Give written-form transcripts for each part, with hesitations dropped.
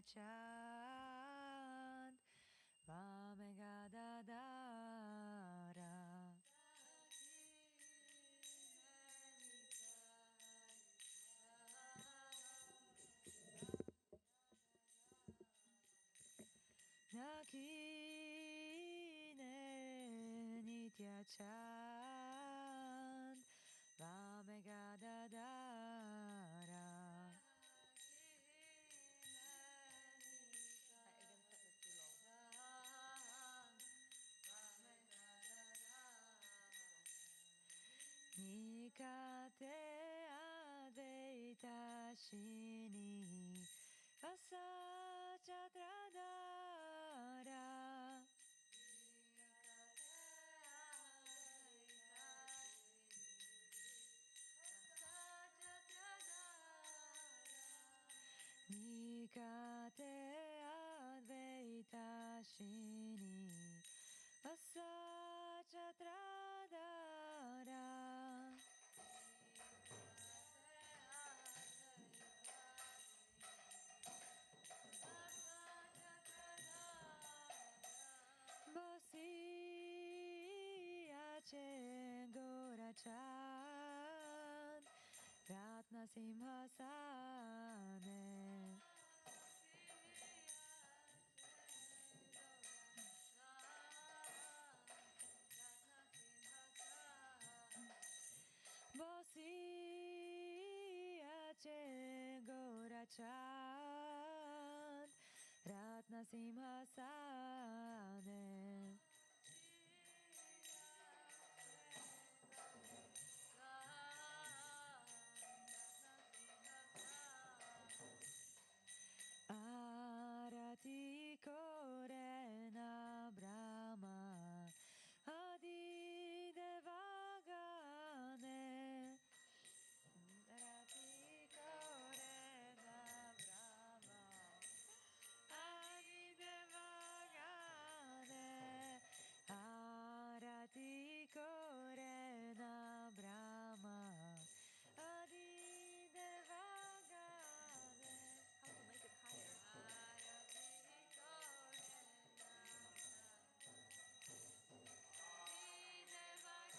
Chand Vamegadadara Nakine Nitya Chand Vamegadadara. Nikate Advaita Shini Asachadradara Nikate Advaita Shini Asachadradara Basi Achen Gorachan Ratna Simhasane Basi Achen Gorachan Ratna Simhasane Arati Korena Brahma Adi Devagane Arati Korena Brahma Adi Devagane Arati Korena Brahma Adi Devagane. How to make it higher?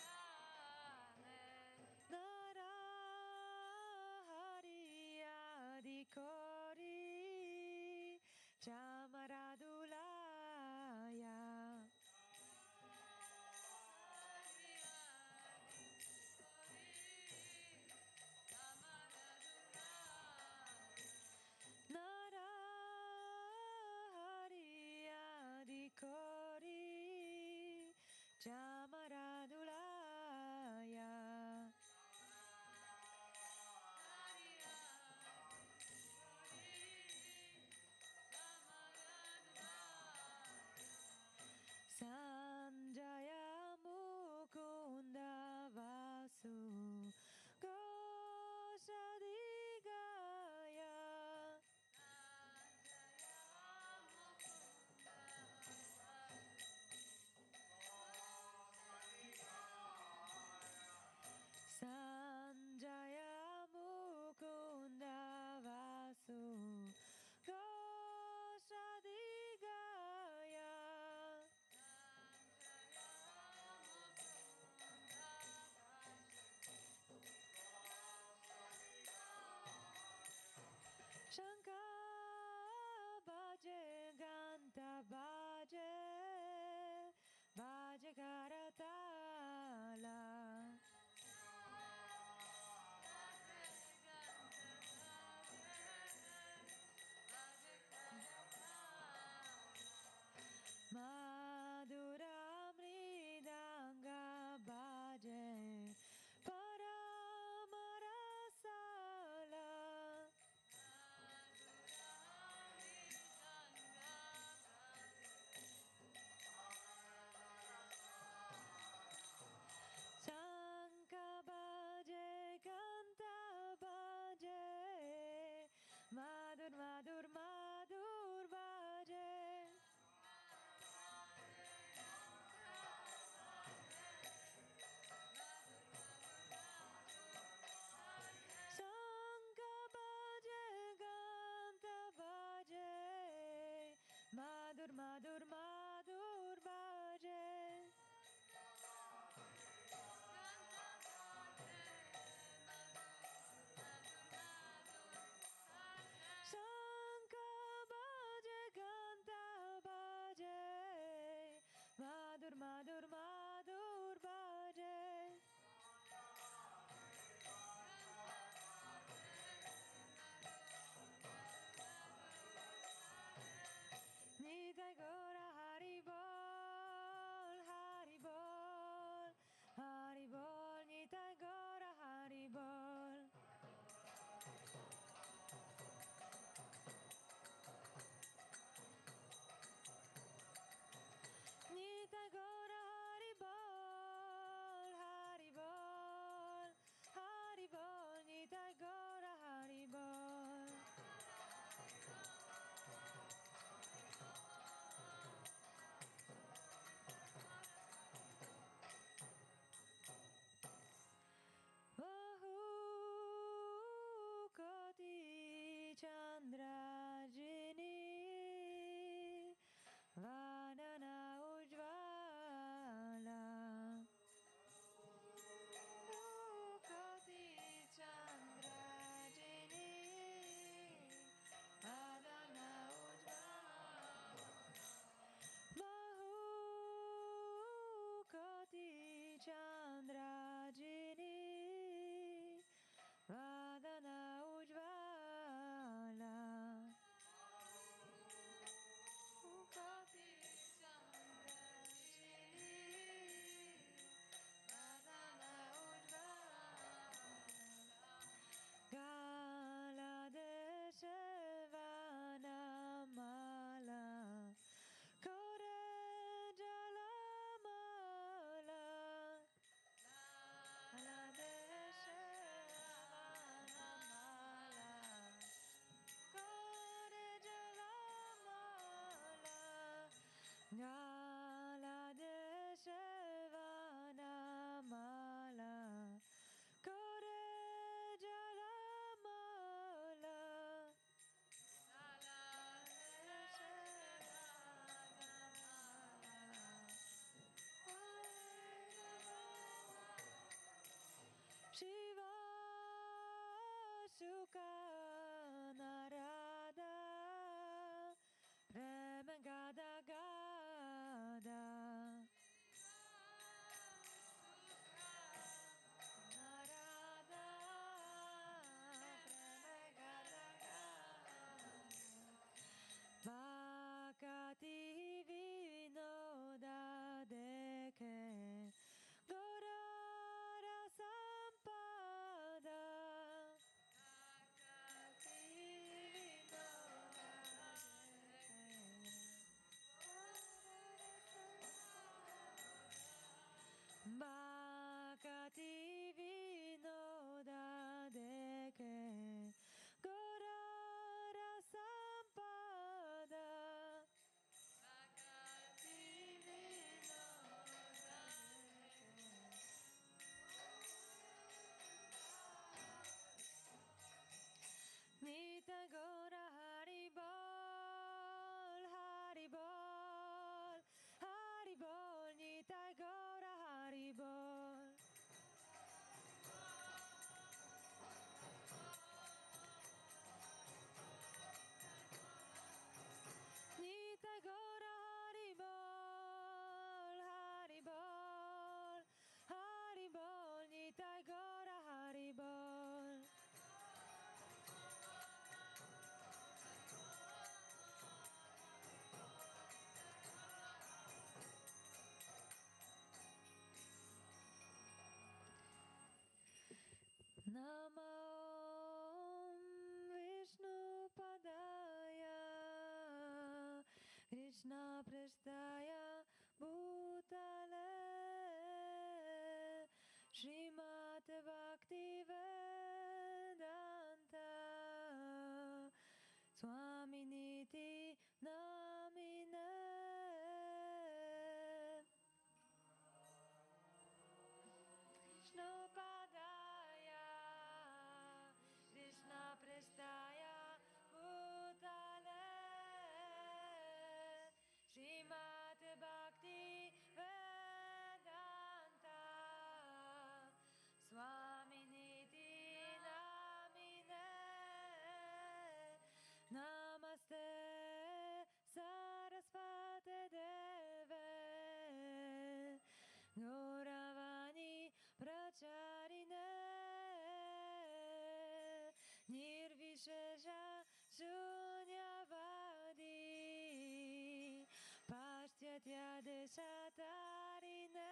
Narahari Adikori Chamaradulaya Narahari Adikori Chamaradulaya Sanjaya Mukunda Vasu Goshadigaya Sanjaya Mukunda Vasu Goshadigaya Shankar Bhaje Ganta Bhaje Bhaje Karatala Madhura Mridanga Bhaje Paramarasala Shuka Narada Prema Gada Gada Narada Prema Gada Gada Bhakti Vinoda Deke Gorara Sampada Bhakti Vinoda Deke Gorara Sampada Bhakti Vinoda Nita Gora Haribol, Haribol, Haribol, Nita Gora Haribol. Nita Gora Haribol, Haribol, Haribol, Nita Gora Haribol. Namo Vishnu Padaya Krishna Prestaya Bhutale Srimad Bhaktivedanta Swaminiti Namine Vishnu Padaya Krishna Prestaya Bhutale Srimad Bhaktivedanta Swaminiti Namine Namaste Sarasvate Deve Gauravani Pracharine Nirvishesha Shunyavadi Pashyatya Deshatarine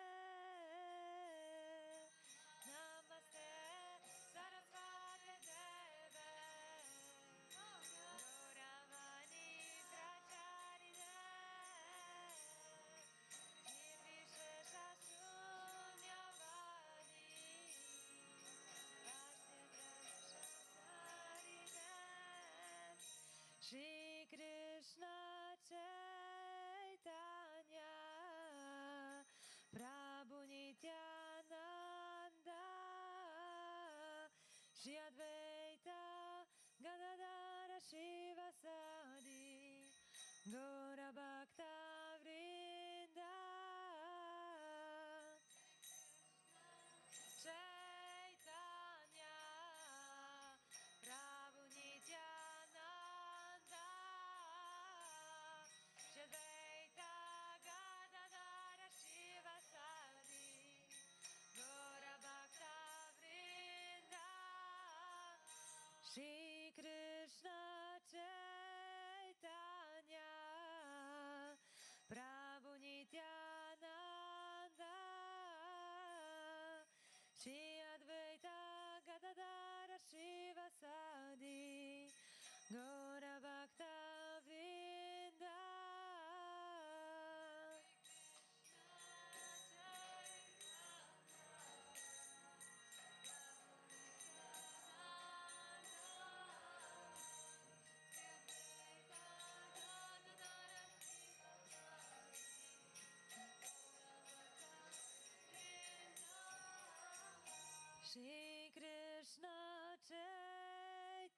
Namaste Sarasvati Deve Gauravani Pracharine Nirvishesha Shunyavadi Shri Krishna Chaitanya Prabhu Nityananda Shri Advaita Gadadara Shivasadi Gaura Bhakta Vrinda Chaitanya Prabhu Nityananda Shadvaita Gadadara Shivasadi Gaura Bhakta Vrinda Shri Krishna Chaitanya Prabhu Nityananda Shri Advaita Gadadara Shivasadi Gaura Bhakta Vrinda Shri Krishna Chaitanya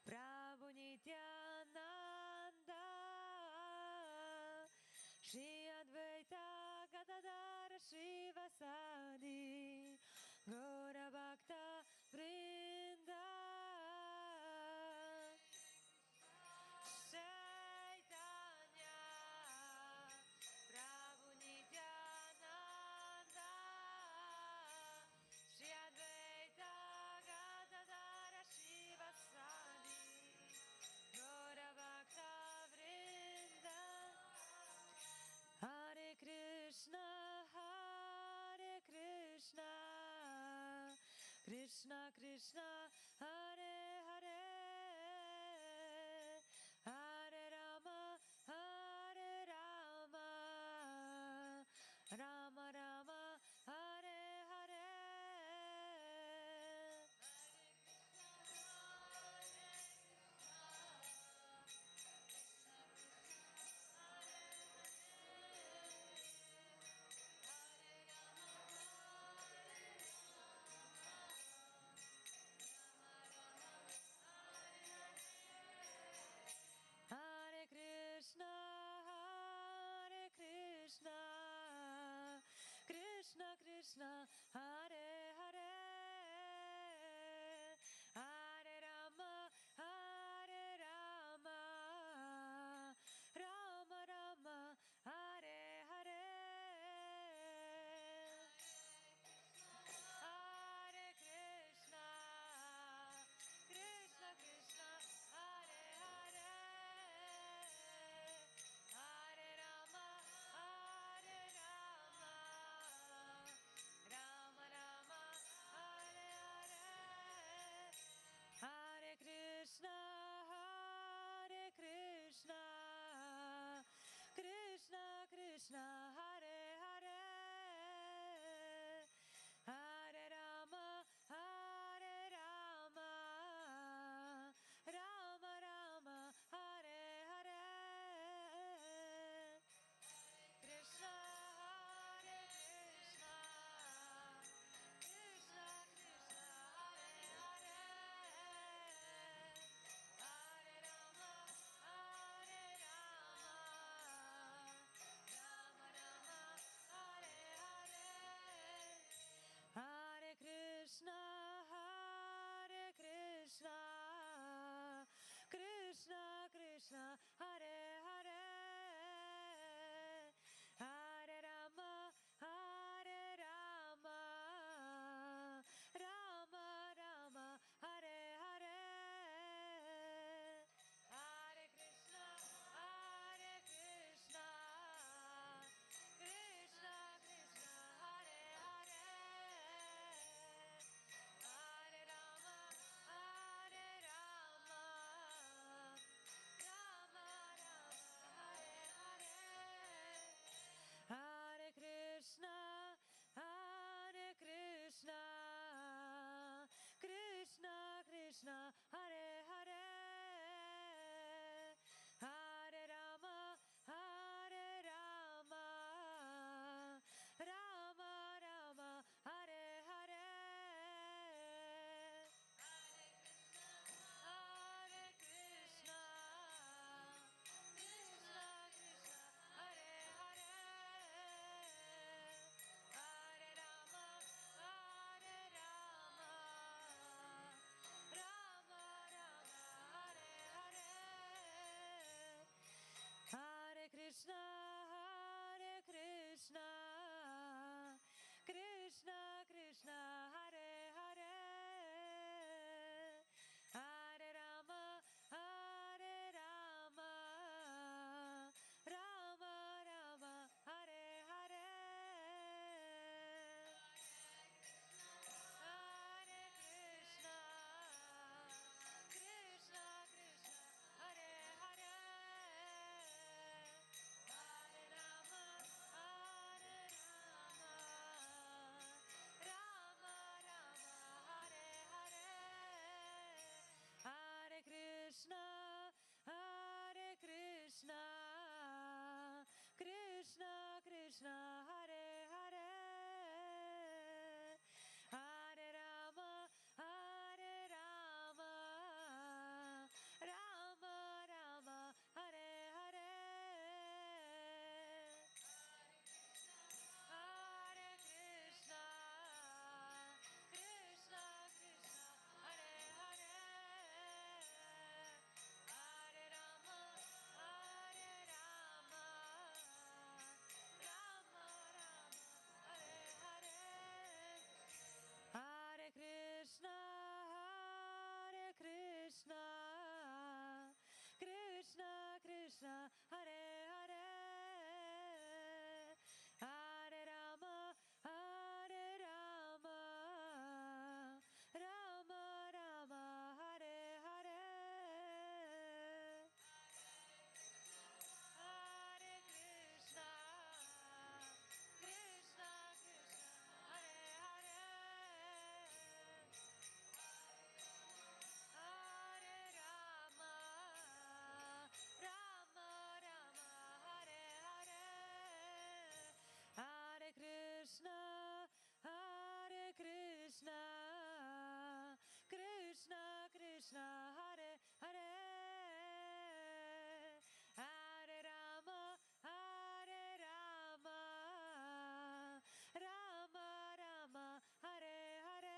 Prabhu Nityananda Shri Advaita Gadadara Shivasadi Gaura Bhakta Krishna Krishna Hare Hare Hare Rama Hare Rama Rama Rama Hare Hare Hare Krishna, Krishna Krishna, Hare Hare, Hare Rama, Rama Rama, Hare Hare. Hare Krishna, Krishna Krishna, Hare Hare, Hare Rama, Rama Rama, Hare Hare. Hare Krishna, Krishna Krishna, Hare Hare, Hare Rama, Rama Rama, Hare Hare. Krishna, Krishna, Krishna Krishna, Hare Hare, Hare Rama, Rama Rama, Hare Hare. Hare Krishna, Krishna Krishna, Hare Hare, Hare Rama, Rama Rama, Hare Hare. Hare Krishna, Krishna Krishna, Hare Hare, Hare Rama, Rama Rama, Hare Hare. Hare Krishna, Krishna Krishna, Hare Hare, Hare Rama, Rama Rama, Hare Hare. Hare Krishna, Krishna Krishna, Hare Hare, Hare Rama, Rama Rama, Hare Hare. Hare Krishna, Krishna Krishna, Hare Hare, Hare Rama, Rama Rama, Hare Hare. Hare Krishna, Krishna Krishna, Hare Hare, Hare Rama, Rama Rama, Hare Hare. Hare Krishna, Krishna Krishna, Hare Hare, Hare Rama, Rama Rama, Hare Hare. Hare Krishna, Krishna Krishna, Hare Hare, Hare Rama, Rama Krishna, Hare Hare, Hare Rama, Hare Rama, Rama Rama, Hare Hare.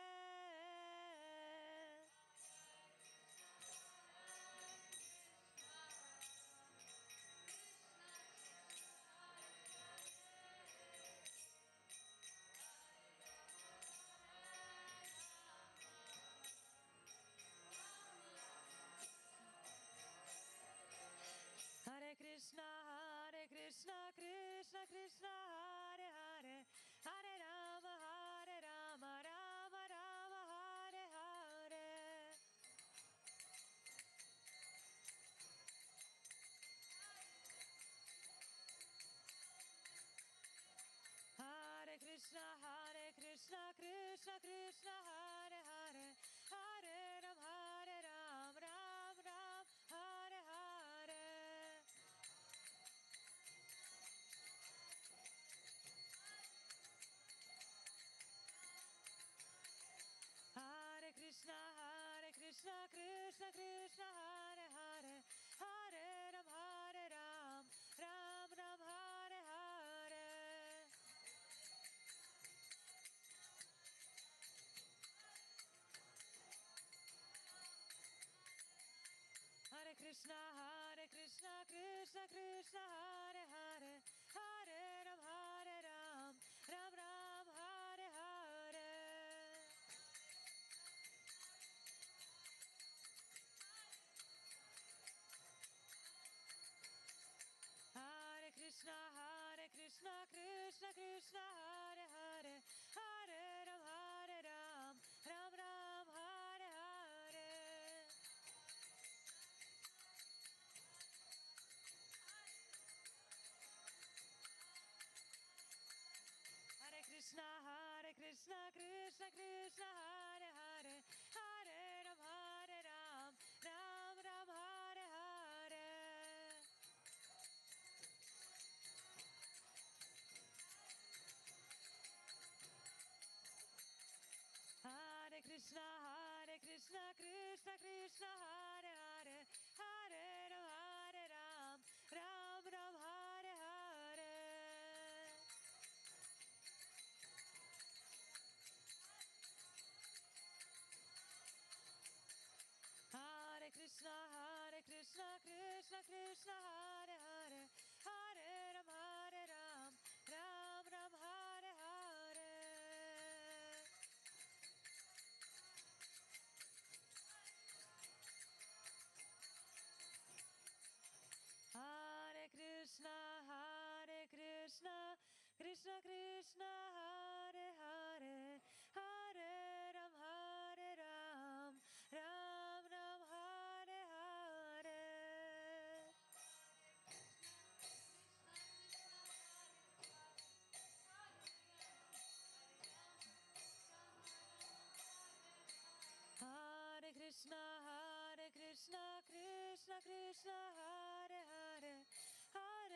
Hare Krishna, Krishna Krishna, Hare Hare, Hare Rama, Rama Rama, Hare Hare. Hare Krishna, Krishna Krishna, Hare Hare, Hare Ram, Ram Ram, Hare Hare. Hare Krishna, Krishna Krishna, Hare Hare, Hare Ram, Ram Ram, Hare Hare. Hare Krishna, Krishna Krishna, Hare Hare, Hare Ram, Ram Ram, Hare Hare. Hare Krishna, Krishna Krishna, Hare Hare, Hare Ram, Ram Ram, Hare Hare. Hare Krishna, Krishna Krishna, Hare Hare, Hare Ram, Ram Ram, Hare Hare. Hare Krishna, Krishna Krishna, Hare Hare, Hare Ram, Ram Ram, Hare Hare. Hare Krishna, Krishna Krishna, Hare Hare, Hare Ram, Ram Ram, Hare Hare. Hare Krishna, Krishna Krishna, Hare Hare, Hare Ram, Ram Ram, Hare Hare. Hare Krishna, Krishna Krishna, Hare Hare, Hare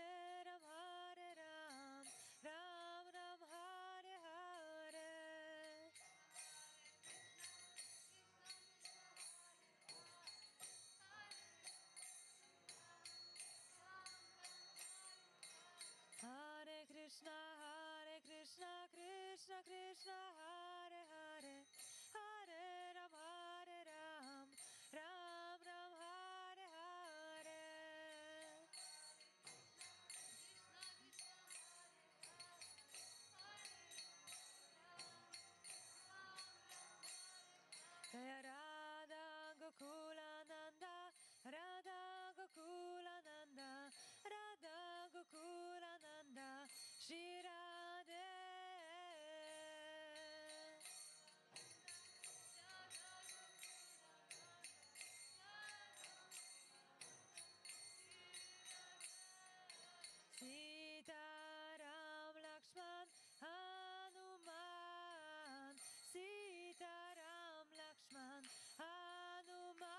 Ram, Ram Ram, Hare Hare. Hare Krishna, Krishna Krishna, Hare Hare, Hare Ram, Ram Ram, Hare Hare. Jaya Radha Gokulananda, Radha Gokulananda, Radha Gokulananda, Shri Radhe. Sita Ram Lakshman Hanuman, Sita Ram Lakshman Hanuman.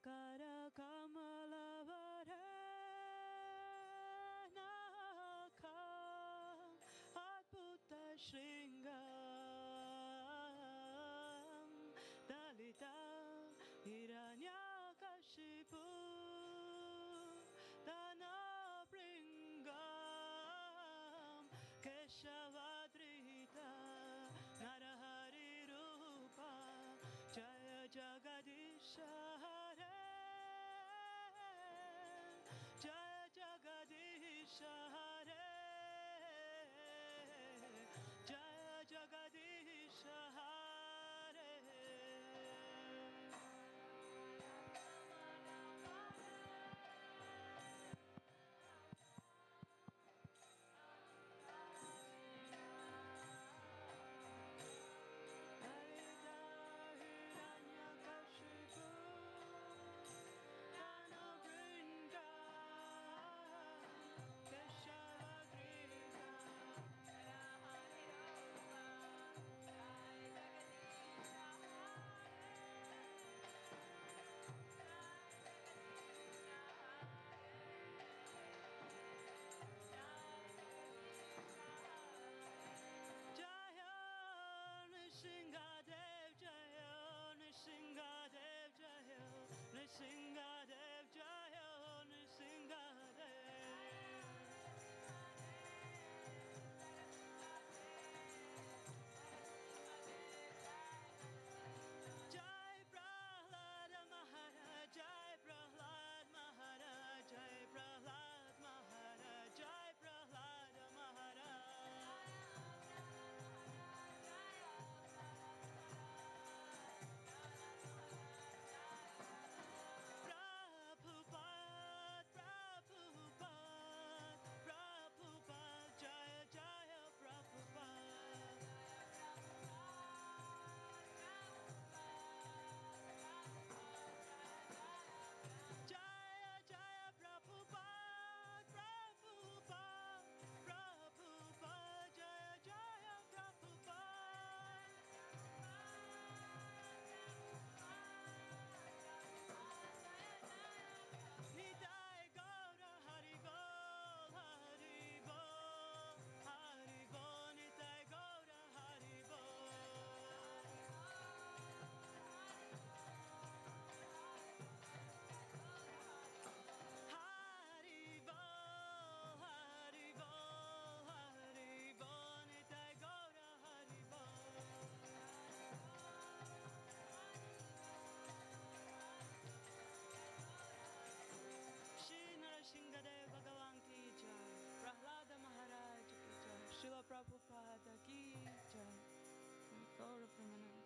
Kara Kamalavare Naka Adbhuta Shringam Dalita Hiranyakashipu Danabringam Keshavadrita Narahari Rupa Jaya Jagadisha Hare Jaya Jagadisha Hare Jaya Jagadisha Hare Dalita Hiranyakashipu Danabringa Keshavadrita Jaya Nishingadev Jaya Nishingadev Jaya Nishingadev Jaya Nishingadev Jai Prahlad Maharaj Jai Prahlad Maharaj Jai Prahlad Maharaj Jai Prahlad Maharaj Prabhupada Prabhupada Prabhupada Jaya Jaya Prabhupada Jaya Jaya Prabhupada Prabhupada Prabhupada Jaya Jaya Prabhupada Nitai Gaura Hari Bol Hari Bol Hari Bol Nitai Gaura Hari Bol Hari Bol Hari Bol Hari Bol Nitai Gaura Hari Bol Shri Narasimhadev Bhagavan ki jai Prahlada Maharaj ki jai Srila Prabhupada ki jai Gaura Premanandi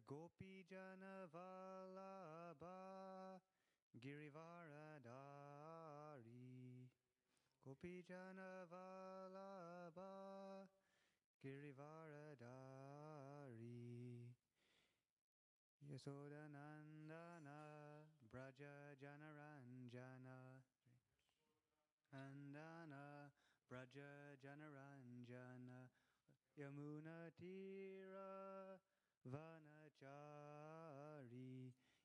Gopi Jana Vallabha Girivaradari. Gopi Jana Vallabha Girivaradari. Yasodanandana Braja Janaranjana. Andana Braja Janaranjana. Yamuna Tira Vanachari.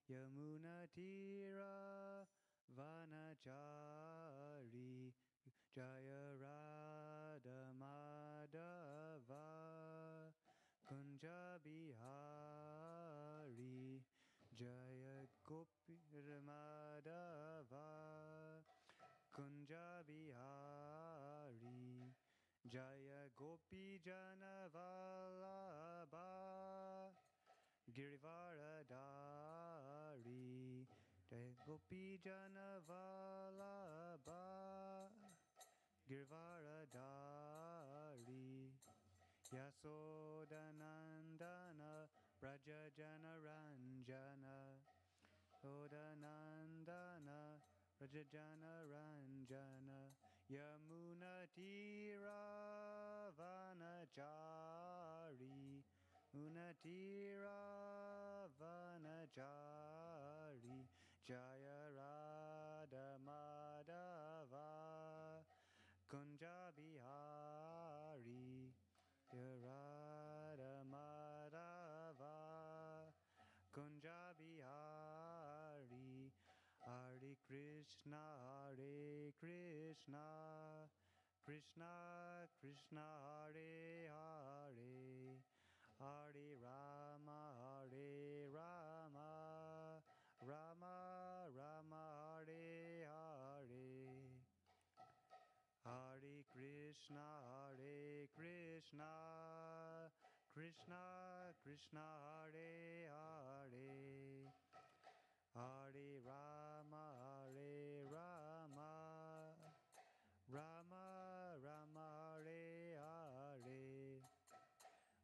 Yamuna Tira Vanachari. Jaya Radha Madhava Kunja Bihari. Jaya Gopi Madhava Kunja Bihari. Jaya Gopi Jana Vallabha Girivaradari. Jaya Gopi Jana Vallabha Girivaradari. Yasodanandana Braja Janaranjana. Sodanandana Rajajana Ranjana. Yamuna Tira Vanachari. Munatira Vanachari. Jaya Radha Madhava Kunja Bihari. Jaya Radha Madhava Kunja Bihari. Hare Krishna, Hare Krishna, Krishna Krishna, Hare Hare, Hare Rama, Hare Rama, Rama Rama, Hare Hare. Hare Krishna, Hare Krishna, Krishna Krishna, Hare Hare, Hare Rama, Hare Rama, Rama Rama, Hare Hare.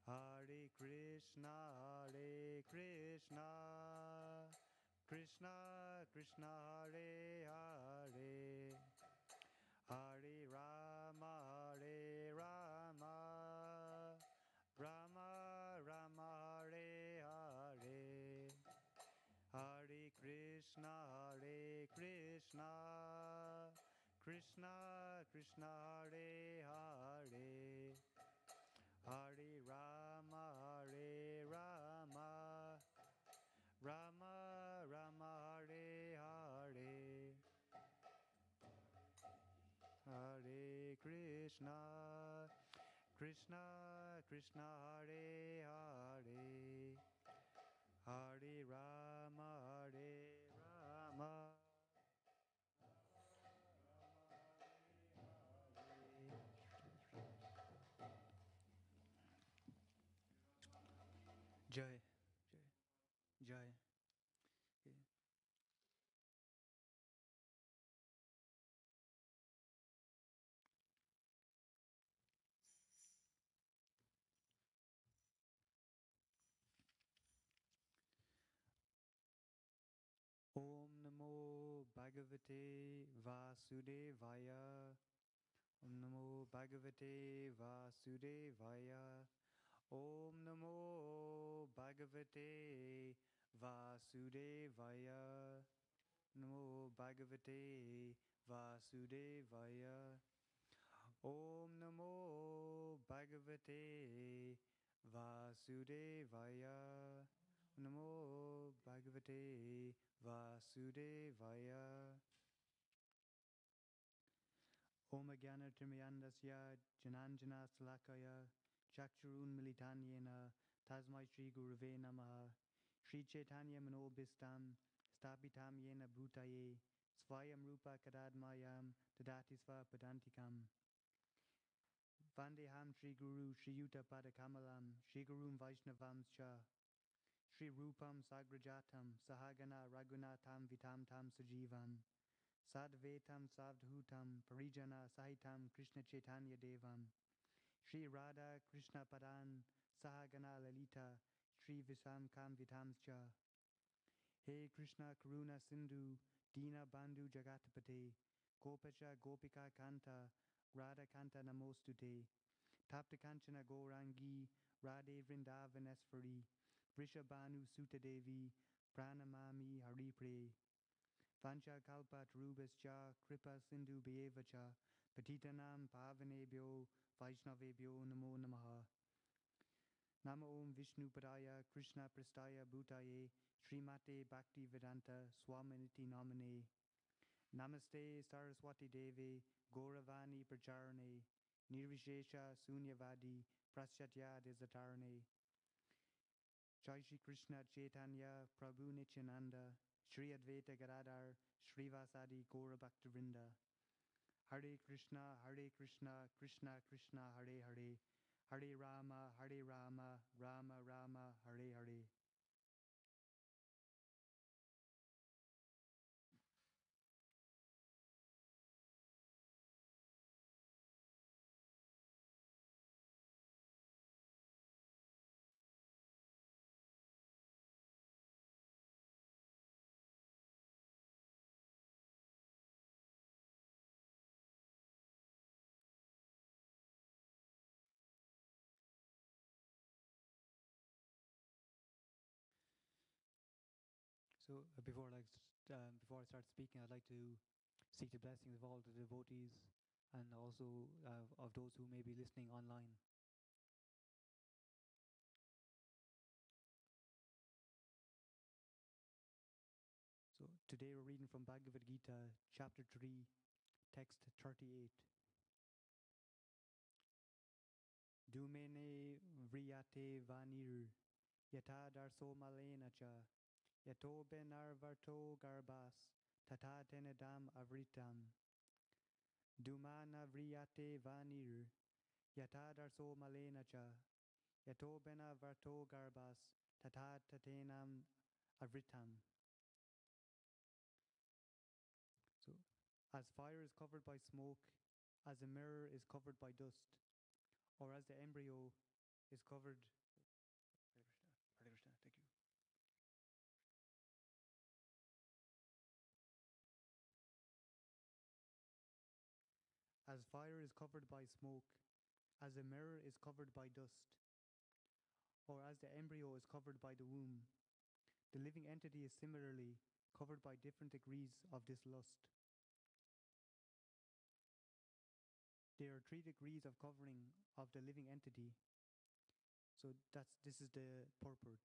Hare Krishna, Hare Krishna, Krishna Krishna, Hare Hare, Hare Rama, Hare Rama, Rama Rama, Hare Hare. Hare Krishna, Hare Krishna, Krishna Krishna, Hare Hare, Hare Rama, Hare Rama, Rama Rama, Hare Hare. Hare Krishna, Krishna Krishna, Hare Hare, Hare Rama, Hare Rama, Jai, Jai, Jai. Okay. Om Namo Bhagavate Vasudevaya. Om Namo Bhagavate Vasudevaya. Om Namo Bhagavate Vasudevaya. Namo Bhagavate Vasudevaya. Om Namo Bhagavate Vasudevaya. Namo Bhagavate Vasudevaya. Om Jnana Trimayandasya Jananjana Salakaya Chakchurun Militanyena Tasmai Shri Guruve Namaha. Shri Chaitanya Manobhistam Stapitam Yena Bhutaye Svayam Rupa Kadadmayam Tadati Sva Padantikam. Vandeham Shri Guru Shri Yuta Padakamalam Shri Gurum Vaishnavam Cha Shri Rupam Sagrajatam Sahagana Raghunatham Vitam Tam Sajivam Sadvetam Savdhutam Parijana Sahitam Krishna Chaitanya Devam Shri Radha Krishna Padan Sahagana Lalita Shri Visam Kam Vitamscha. He Krishna Karuna Sindhu Dina Bandhu Jagatapate Gopacha Gopika Kanta Radha Kanta Namostute Tapta Kanchana Gourangi Radhe Vrindavaneshwari Vrishabhanu Sutadevi Pranamami Haripre Vancha Kalpa Tarubhascha Kripa Sindhu Bhyevacha Patitanam Pavanebhyo Vaishnavebhyo Namo Namaha Nama Om Vishnu Padaya Krishna Prastaya Bhutaye Srimate Bhaktivedanta Swaminiti Namane Namaste Saraswati Devi Gauravani Pracharane Nirvishesha Sunyavadi Praschatya Desatarane Jai Shri Krishna Chaitanya Prabhu Nityananda Shri Advaita Gadadhar Srivasadi Gaura Bhaktivinoda Hare Krishna Krishna Krishna Hare Hare Hare Rama Rama Rama Hare Hare. So before I start speaking, I'd like to seek the blessings of all the devotees and also of those who may be listening online. So today we're reading from Bhagavad Gita, chapter 3, text 38. Dumene vriyate vanir yata darso malena cha yato benarvarto garbas tata tenedam avritam. Dumana vriyate vanir yata darso malena cha yato benarvarto garbas tata tatenam avritam. So, as fire is covered by smoke, as a mirror is covered by dust, or as the embryo is covered. Hare Krishna, thank you. As fire is covered by smoke, as a mirror is covered by dust, or as the embryo is covered by the womb, the living entity is similarly covered by different degrees of this lust. There are 3 degrees of covering of the living entity. So this is the purport.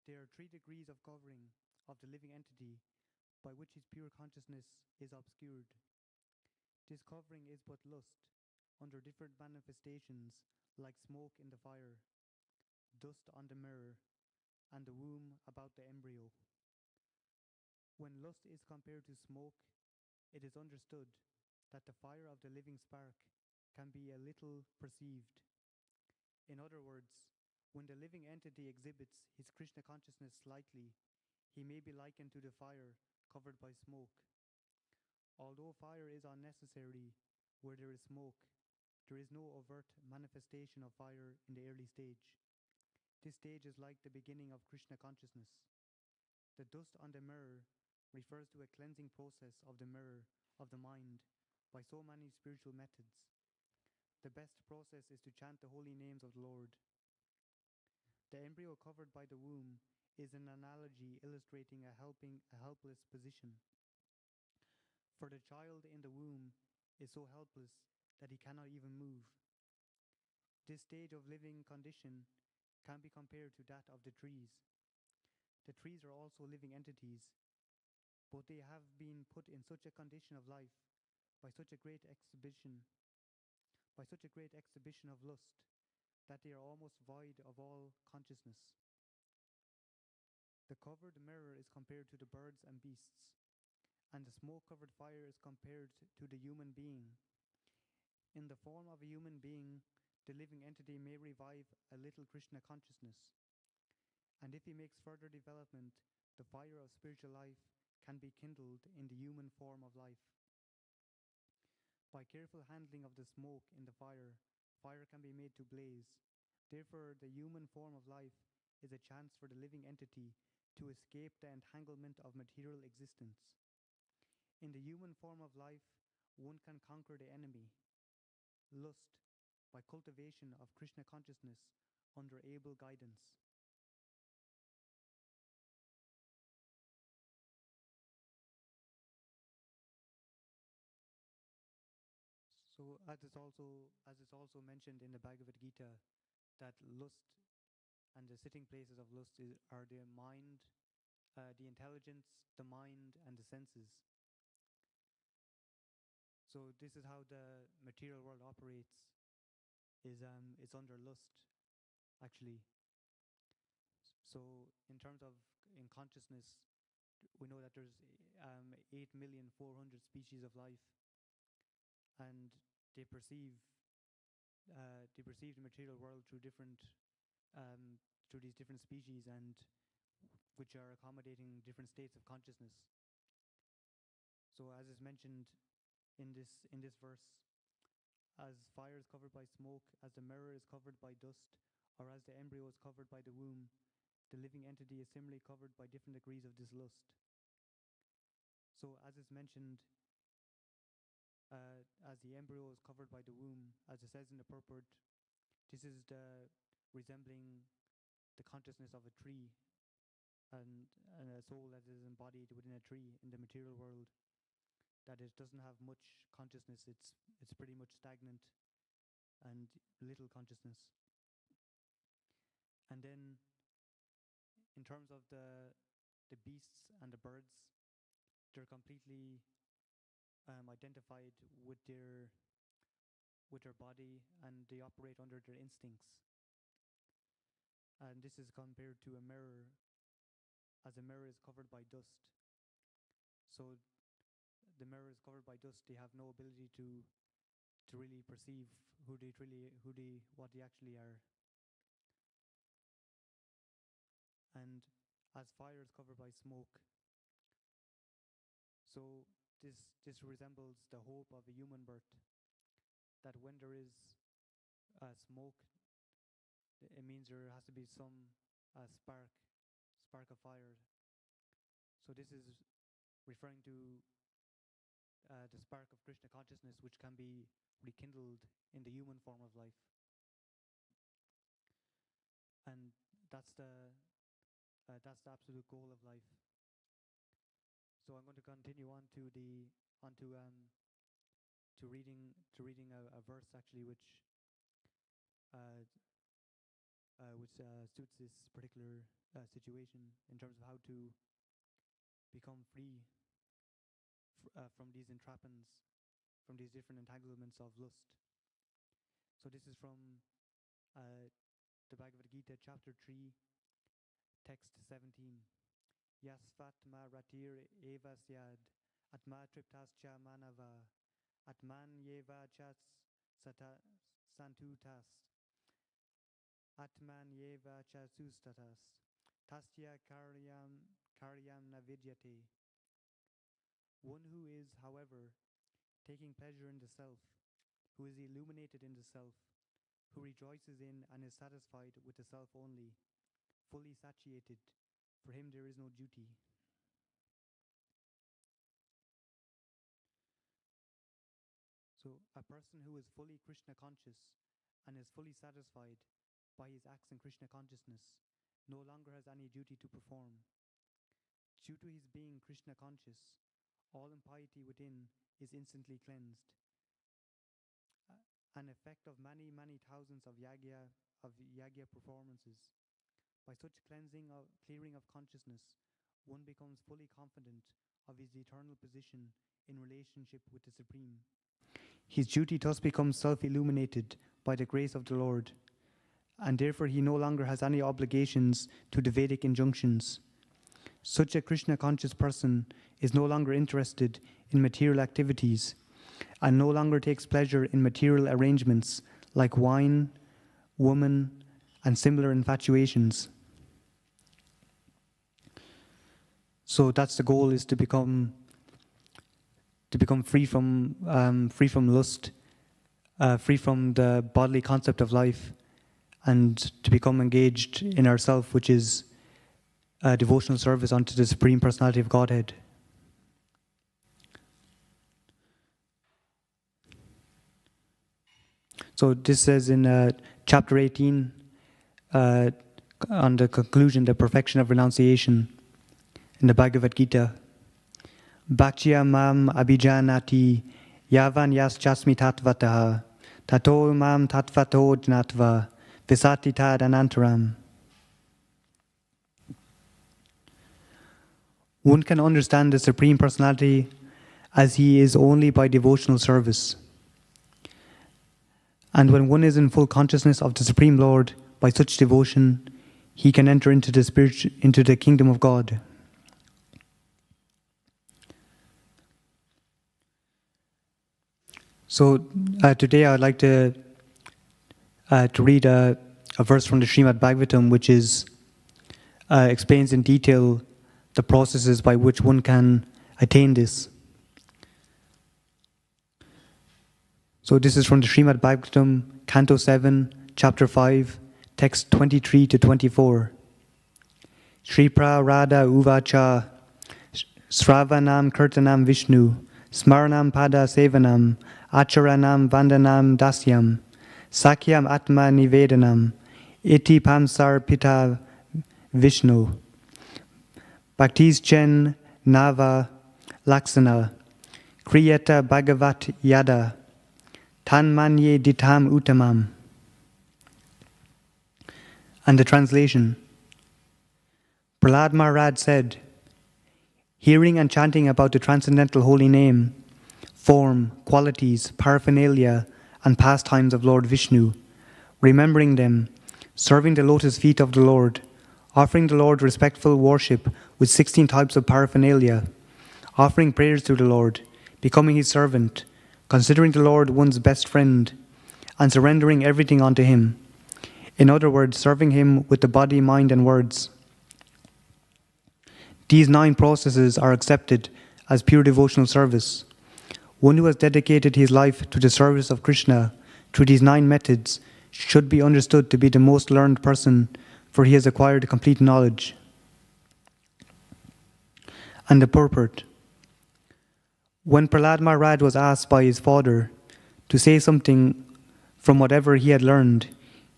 There are 3 degrees of covering of the living entity by which his pure consciousness is obscured. This covering is but lust, under different manifestations, like smoke in the fire, dust on the mirror, and the womb about the embryo. When lust is compared to smoke, it is understood that the fire of the living spark can be a little perceived. In other words, when the living entity exhibits his Krishna consciousness slightly, he may be likened to the fire covered by smoke. Although fire is unnecessary where there is smoke, there is no overt manifestation of fire in the early stage. This stage is like the beginning of Krishna consciousness. The dust on the mirror refers to a cleansing process of the mirror of the mind by so many spiritual methods. The best process is to chant the holy names of the Lord. The embryo covered by the womb is an analogy illustrating a helpless position. For the child in the womb is so helpless that he cannot even move. This stage of living condition can be compared to that of the trees. The trees are also living entities, but they have been put in such a condition of life by such a great exhibition of lust that they are almost void of all consciousness. The covered mirror is compared to the birds and beasts, and the smoke-covered fire is compared to the human being. In the form of a human being, the living entity may revive a little Krishna consciousness. And if he makes further development, the fire of spiritual life can be kindled in the human form of life. By careful handling of the smoke in the fire, fire can be made to blaze, Therefore, the human form of life is a chance for the living entity to escape the entanglement of material existence. In the human form of life, one can conquer the enemy, lust, by cultivation of Krishna consciousness under able guidance. So, as is also mentioned in the Bhagavad Gita, that lust and the sitting places of lust are the mind, the intelligence, the mind, and the senses. So this is how the material world operates. It's under lust, actually. So in terms of in consciousness, we know that there's 8,400,000 species of life, and they perceive the material world through through these different species, and which are accommodating different states of consciousness. So as is mentioned in this verse, as fire is covered by smoke, as the mirror is covered by dust, or as the embryo is covered by the womb, the living entity is similarly covered by different degrees of this lust. So as is mentioned, as the embryo is covered by the womb, as it says in the purport, this is resembling the consciousness of a tree, and a soul that is embodied within a tree in the material world, that it doesn't have much consciousness. It's pretty much stagnant and little consciousness. And then in terms of the beasts and the birds, they're completely identified with their body, and they operate under their instincts. And this is compared to a mirror, as a mirror is covered by dust. So the mirror is covered by dust. They have no ability to really perceive what they actually are. And as fire is covered by smoke, so this resembles the hope of a human birth, that when there is smoke, it means there has to be some spark of fire. So this is referring to the spark of Krishna consciousness, which can be rekindled in the human form of life. And that's the absolute goal of life. So I'm going to continue on to reading a verse, actually, which suits this particular situation in terms of how to become free from these entrapments, from these different entanglements of lust. So this is from the Bhagavad Gita, chapter 3, text 17. Yasvat ma ratir eva syad, atma triptas cha manava, atman yeva chas santutas, atman yeva cha sustatas, tasya karyam navidyate. One who is, however, taking pleasure in the self, who is illuminated in the self, who rejoices in and is satisfied with the self only, fully satiated, for him there is no duty. So a person who is fully Krishna conscious and is fully satisfied by his acts in Krishna consciousness no longer has any duty to perform. Due to his being Krishna conscious, all impiety within is instantly cleansed. An effect of many thousands of yagya performances. By such clearing of consciousness, one becomes fully confident of his eternal position in relationship with the Supreme. His duty thus becomes self-illuminated by the grace of the Lord, and therefore he no longer has any obligations to the Vedic injunctions. Such a Krishna-conscious person is no longer interested in material activities and no longer takes pleasure in material arrangements like wine, woman, and similar infatuations. So that's the goal, is to become free from lust, free from the bodily concept of life, and to become engaged in ourself, which is a devotional service unto the Supreme Personality of Godhead. So this says in chapter 18, on the conclusion, the perfection of renunciation, in the Bhagavad Gita. Bhakya mam abhijanati yavan yaschasmi tatvataha tato mam tatvato jnatva visati tad anantaram. One can understand the Supreme Personality as he is only by devotional service. And when one is in full consciousness of the Supreme Lord by such devotion, he can enter into the kingdom of God. So today I'd like to read a verse from the Srimad Bhagavatam, which explains in detail the processes by which one can attain this. So this is from the Srimad Bhagavatam, Canto 7, Chapter 5, text 23 to 24. Shri Prarada Uvacha Sravanam Kirtanam Vishnu Smaranam Pada Sevanam Acharanam Vandanam Dasyam Sakyam Atma Nivedanam Iti Pamsar Pita Vishnu Bhaktis Chen Nava Laksana Kriyata Bhagavat Yada Tan Manye Ditam Uttamam. And the translation. Prahlad Maharaj said, hearing and chanting about the transcendental holy name, form, qualities, paraphernalia, and pastimes of Lord Vishnu, remembering them, serving the lotus feet of the Lord, offering the Lord respectful worship with 16 types of paraphernalia, offering prayers to the Lord, becoming his servant, considering the Lord one's best friend, and surrendering everything unto him. In other words, serving him with the body, mind, and words. These 9 processes are accepted as pure devotional service. One who has dedicated his life to the service of Krishna through these 9 methods should be understood to be the most learned person, for he has acquired complete knowledge. And the purport. When Prahlad Maharaj was asked by his father to say something from whatever he had learned,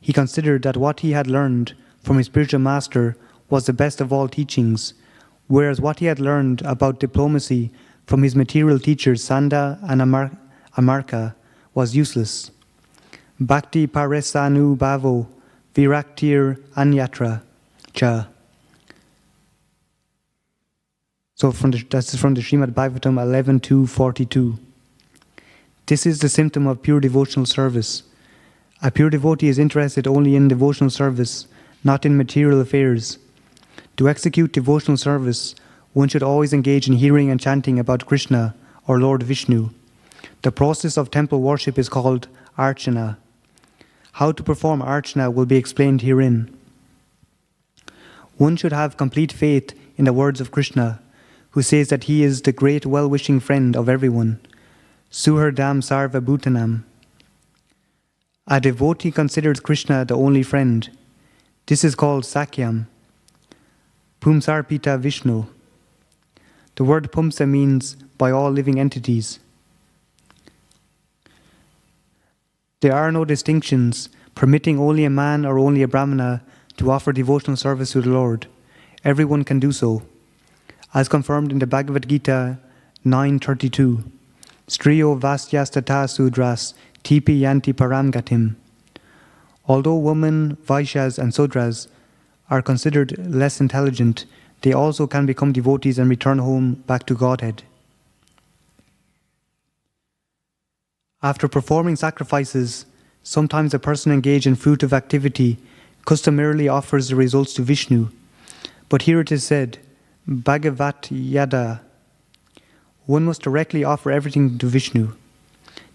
he considered that what he had learned from his spiritual master was the best of all teachings, whereas what he had learned about diplomacy from his material teachers Sanda and Amarka was useless. Bhakti paresanu bhavo viraktir anyatra cha. So that's from the Srimad Bhagavatam 11.2.42. This is the symptom of pure devotional service. A pure devotee is interested only in devotional service, not in material affairs. To execute devotional service, one should always engage in hearing and chanting about Krishna or Lord Vishnu. The process of temple worship is called archana. How to perform archana will be explained herein. One should have complete faith in the words of Krishna, who says that he is the great well-wishing friend of everyone. Suhardam Sarva Bhutanam. A devotee considers Krishna the only friend. This is called Sakyam. Pumsarpita Vishnu. The word Pumsa means by all living entities. There are no distinctions permitting only a man or only a Brahmana to offer devotional service to the Lord. Everyone can do so. As confirmed in the Bhagavad Gita 9.32, Striyo Vastyastata Sudras Tipi Yanti Paramgatim. Although women, Vaishyas and Sudras are considered less intelligent, they also can become devotees and return home back to Godhead. After performing sacrifices, sometimes a person engaged in fruitive activity customarily offers the results to Vishnu. But here it is said, Bhagavat Yada. One must directly offer everything to Vishnu.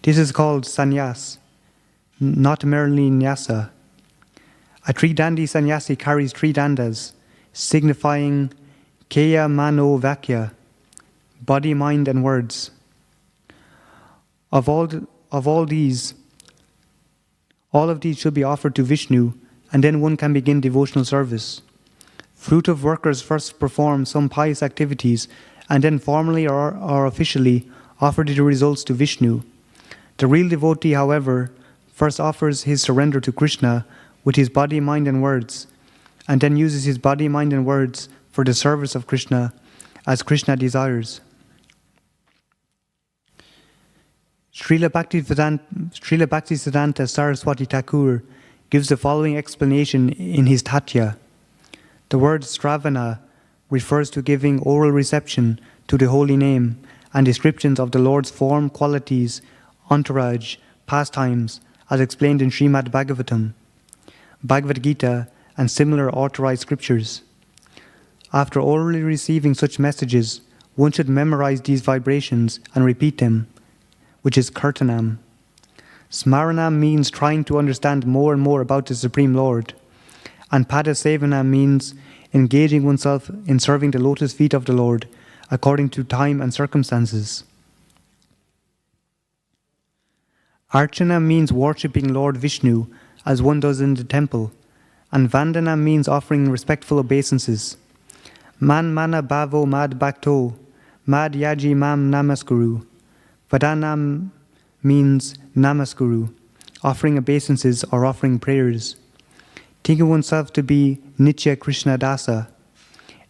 This is called sannyas, not merely nyasa. A tridandi sannyasi carries 3 dandas, signifying kaya mano vakya, body, mind, and words. All of these should be offered to Vishnu and then one can begin devotional service. Fruitive workers first perform some pious activities and then formally or officially offer the results to Vishnu. The real devotee, however, first offers his surrender to Krishna with his body, mind and words, and then uses his body, mind and words for the service of Krishna as Krishna desires. Srila Bhaktisiddhanta Saraswati Thakur gives the following explanation in his Tatya. The word Sravana refers to giving oral reception to the holy name and descriptions of the Lord's form, qualities, entourage, pastimes, as explained in Srimad Bhagavatam, Bhagavad Gita, and similar authorized scriptures. After orally receiving such messages, one should memorize these vibrations and repeat them, which is Kirtanam. Smaranam means trying to understand more and more about the Supreme Lord, and Padasevanam means engaging oneself in serving the lotus feet of the Lord according to time and circumstances. Archana means worshipping Lord Vishnu as one does in the temple, and Vandana means offering respectful obeisances. Man mana bhavo mad bhakto, mad yaji mam namaskuru. Vadanam means namaskuru, offering obeisances or offering prayers. Thinking oneself to be Nitya Krishna Dasa,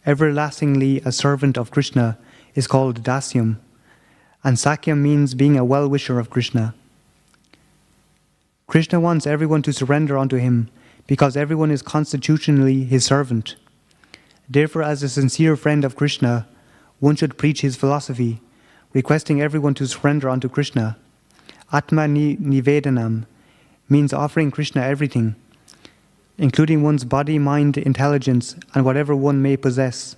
everlastingly a servant of Krishna, is called Dasyam, and Sakyam means being a well-wisher of Krishna. Krishna wants everyone to surrender unto him because everyone is constitutionally his servant. Therefore, as a sincere friend of Krishna, one should preach his philosophy, requesting everyone to surrender unto Krishna. Atma Nivedanam means offering Krishna everything, including one's body, mind, intelligence, and whatever one may possess.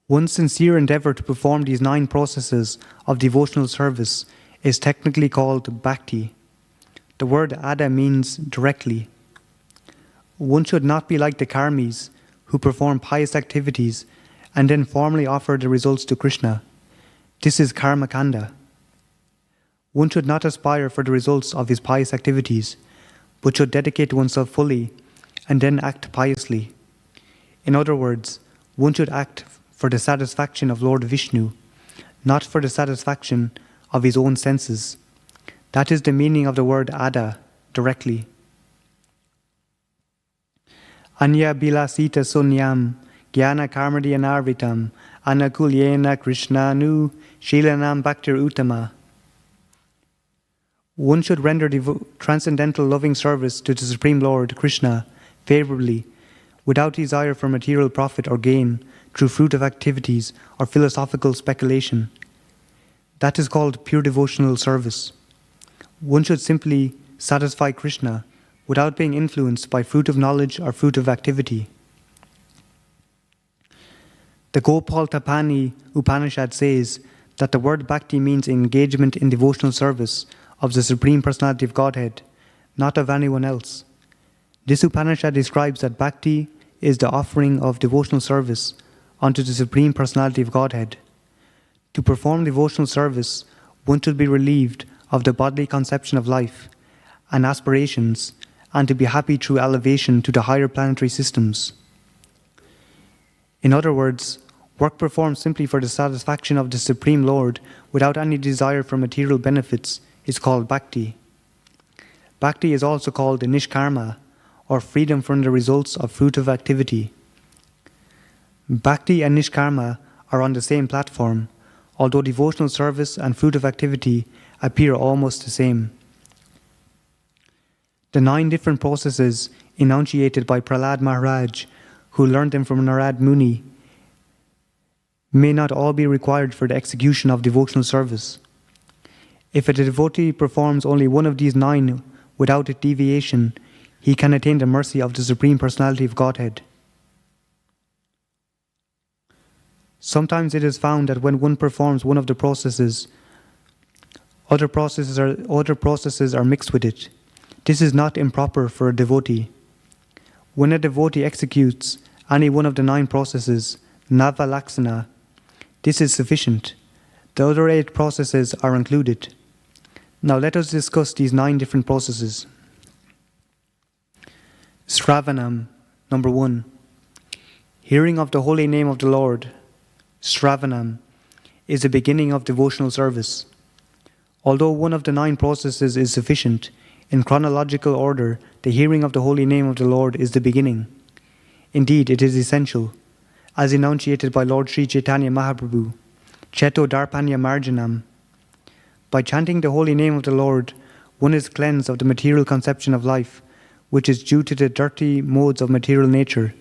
One's sincere endeavor to perform these 9 processes of devotional service is technically called bhakti. The word ada means directly. One should not be like the karmis who perform pious activities and then formally offer the results to Krishna. This is karma kanda. One should not aspire for the results of his pious activities, but should dedicate oneself fully and then act piously. In other words, one should act for the satisfaction of Lord Vishnu, not for the satisfaction of his own senses. That is the meaning of the word ada, directly. Anya bilasita sunyam, jnana karmadhyanarvitam, anakulyena krishnanu, shilanam bhaktir uttama. One should render transcendental loving service to the Supreme Lord, Krishna, favorably, without desire for material profit or gain, through fruitive activities or philosophical speculation. That is called pure devotional service. One should simply satisfy Krishna without being influenced by fruitive knowledge or fruitive activity. The Gopal Tapani Upanishad says that the word bhakti means engagement in devotional service of the Supreme Personality of Godhead, not of anyone else. This Upanishad describes that bhakti is the offering of devotional service unto the Supreme Personality of Godhead. To perform devotional service, one should be relieved of the bodily conception of life and aspirations, and to be happy through elevation to the higher planetary systems. In other words, work performed simply for the satisfaction of the Supreme Lord without any desire for material benefits is called bhakti. Bhakti is also called nishkarma, or freedom from the results of fruitive activity. Bhakti and nishkarma are on the same platform, although devotional service and fruitive activity appear almost the same. The 9 different processes enunciated by Prahlad Maharaj, who learned them from Narad Muni, may not all be required for the execution of devotional service. If a devotee performs only one of these 9 without a deviation, he can attain the mercy of the Supreme Personality of Godhead. Sometimes it is found that when one performs one of the processes, other processes are mixed with it. This is not improper for a devotee. When a devotee executes any one of the 9 processes, Navalaksana, this is sufficient. The other 8 processes are included. Now let us discuss these 9 different processes. Sravanam, number 1. Hearing of the holy name of the Lord, Sravanam, is the beginning of devotional service. Although one of the 9 processes is sufficient, in chronological order, the hearing of the holy name of the Lord is the beginning. Indeed, it is essential, as enunciated by Lord Sri Chaitanya Mahaprabhu, Cheto Darpanya Marjanam. By chanting the holy name of the Lord, one is cleansed of the material conception of life, which is due to the dirty modes of material nature.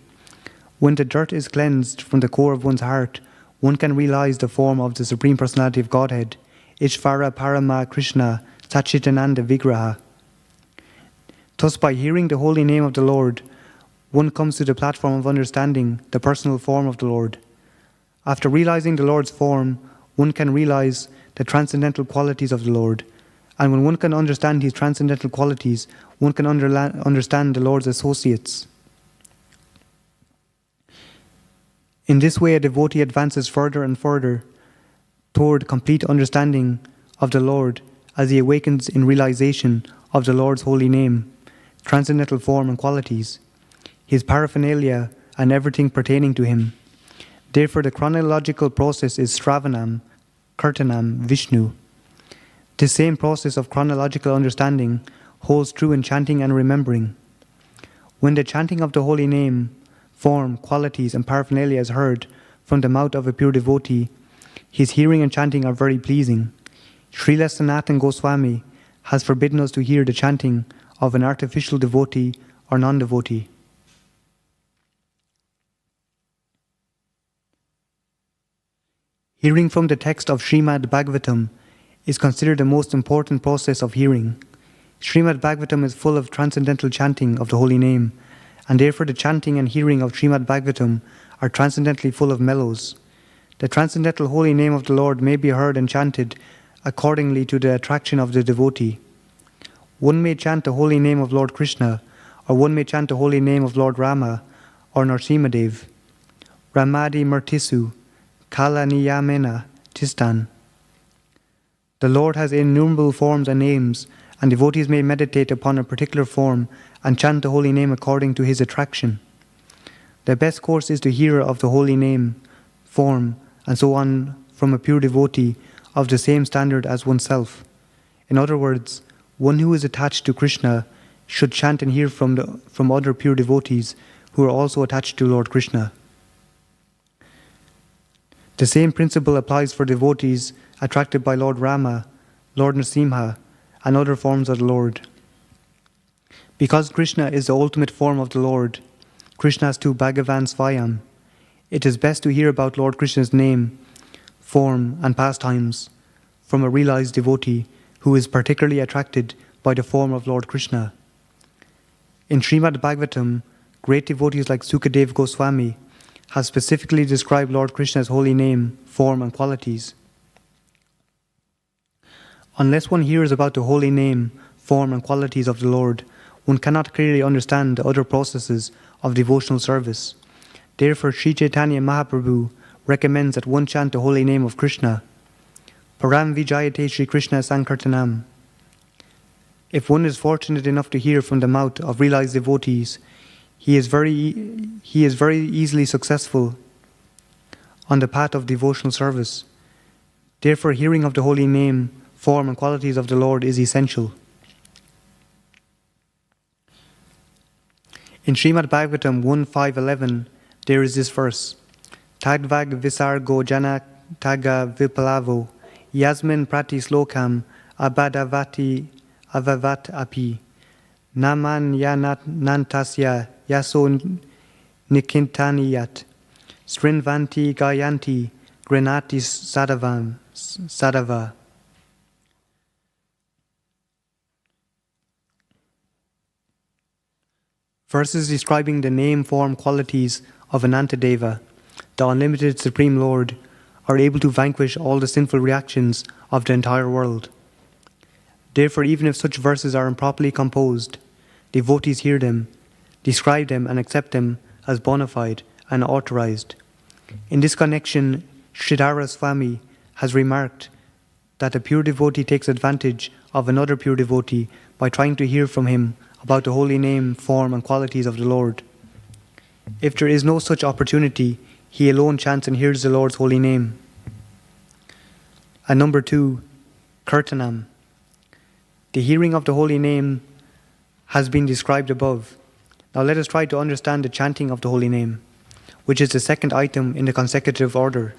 When the dirt is cleansed from the core of one's heart, one can realize the form of the Supreme Personality of Godhead, Ishvara Parama Krishna Sachitananda Vigraha. Thus, by hearing the holy name of the Lord, one comes to the platform of understanding the personal form of the Lord. After realizing the Lord's form, one can realize the transcendental qualities of the Lord. And when one can understand these transcendental qualities, one can understand the Lord's associates. In this way, a devotee advances further and further toward complete understanding of the Lord as he awakens in realization of the Lord's holy name, transcendental form and qualities, his paraphernalia and everything pertaining to him. Therefore, the chronological process is Sravanam, Kirtanam, Vishnu. This same process of chronological understanding holds true in chanting and remembering. When the chanting of the holy name, form, qualities, and paraphernalia is heard from the mouth of a pure devotee, his hearing and chanting are very pleasing. Srila Sanatana Goswami has forbidden us to hear the chanting of an artificial devotee or non-devotee. Hearing from the text of Srimad Bhagavatam is considered the most important process of hearing. Srimad Bhagavatam is full of transcendental chanting of the holy name, and therefore the chanting and hearing of Srimad Bhagavatam are transcendentally full of mellows. The transcendental holy name of the Lord may be heard and chanted accordingly to the attraction of the devotee. One may chant the holy name of Lord Krishna, or one may chant the holy name of Lord Rama or Narsimadev. Ramadi Murtisu, Kala Niyamena Tistan. The Lord has innumerable forms and names, and devotees may meditate upon a particular form and chant the holy name according to his attraction. The best course is to hear of the holy name, form, and so on from a pure devotee of the same standard as oneself. In other words, one who is attached to Krishna should chant and hear from other pure devotees who are also attached to Lord Krishna. The same principle applies for devotees attracted by Lord Rama, Lord Nrsimha, and other forms of the Lord. Because Krishna is the ultimate form of the Lord, Krishna's tu Bhagavan Svayam, it is best to hear about Lord Krishna's name, form, and pastimes from a realized devotee who is particularly attracted by the form of Lord Krishna. In Srimad Bhagavatam, great devotees like Sukadev Goswami have specifically described Lord Krishna's holy name, form, and qualities. Unless one hears about the holy name, form, and qualities of the Lord, one cannot clearly understand the other processes of devotional service. Therefore, Sri Chaitanya Mahaprabhu recommends that one chant the holy name of Krishna. Param Vijayate Sri Krishna Sankirtanam. If one is fortunate enough to hear from the mouth of realized devotees, he is very easily successful on the path of devotional service. Therefore, hearing of the holy name, form, and qualities of the Lord is essential. In Srimad Bhagavatam 1.5.11, there is this verse: Tagvag Visargo Jana Taga Vipalavo Yasmin Prati Slokam Abadavati Avavat Api Naman Yanat Nantasya Yaso Nikintaniyat Srinvanti Gayanti Grenati Sadava. Verses describing the name, form, qualities of Anantadeva, the unlimited Supreme Lord, are able to vanquish all the sinful reactions of the entire world. Therefore, even if such verses are improperly composed, devotees hear them, describe them, and accept them as bona fide and authorized. In this connection, Sridhara Swami has remarked that a pure devotee takes advantage of another pure devotee by trying to hear from him about the holy name, form, and qualities of the Lord. If there is no such opportunity, he alone chants and hears the Lord's holy name. And number 2, Kirtanam. The hearing of the holy name has been described above. Now let us try to understand the chanting of the holy name, which is the second item in the consecutive order.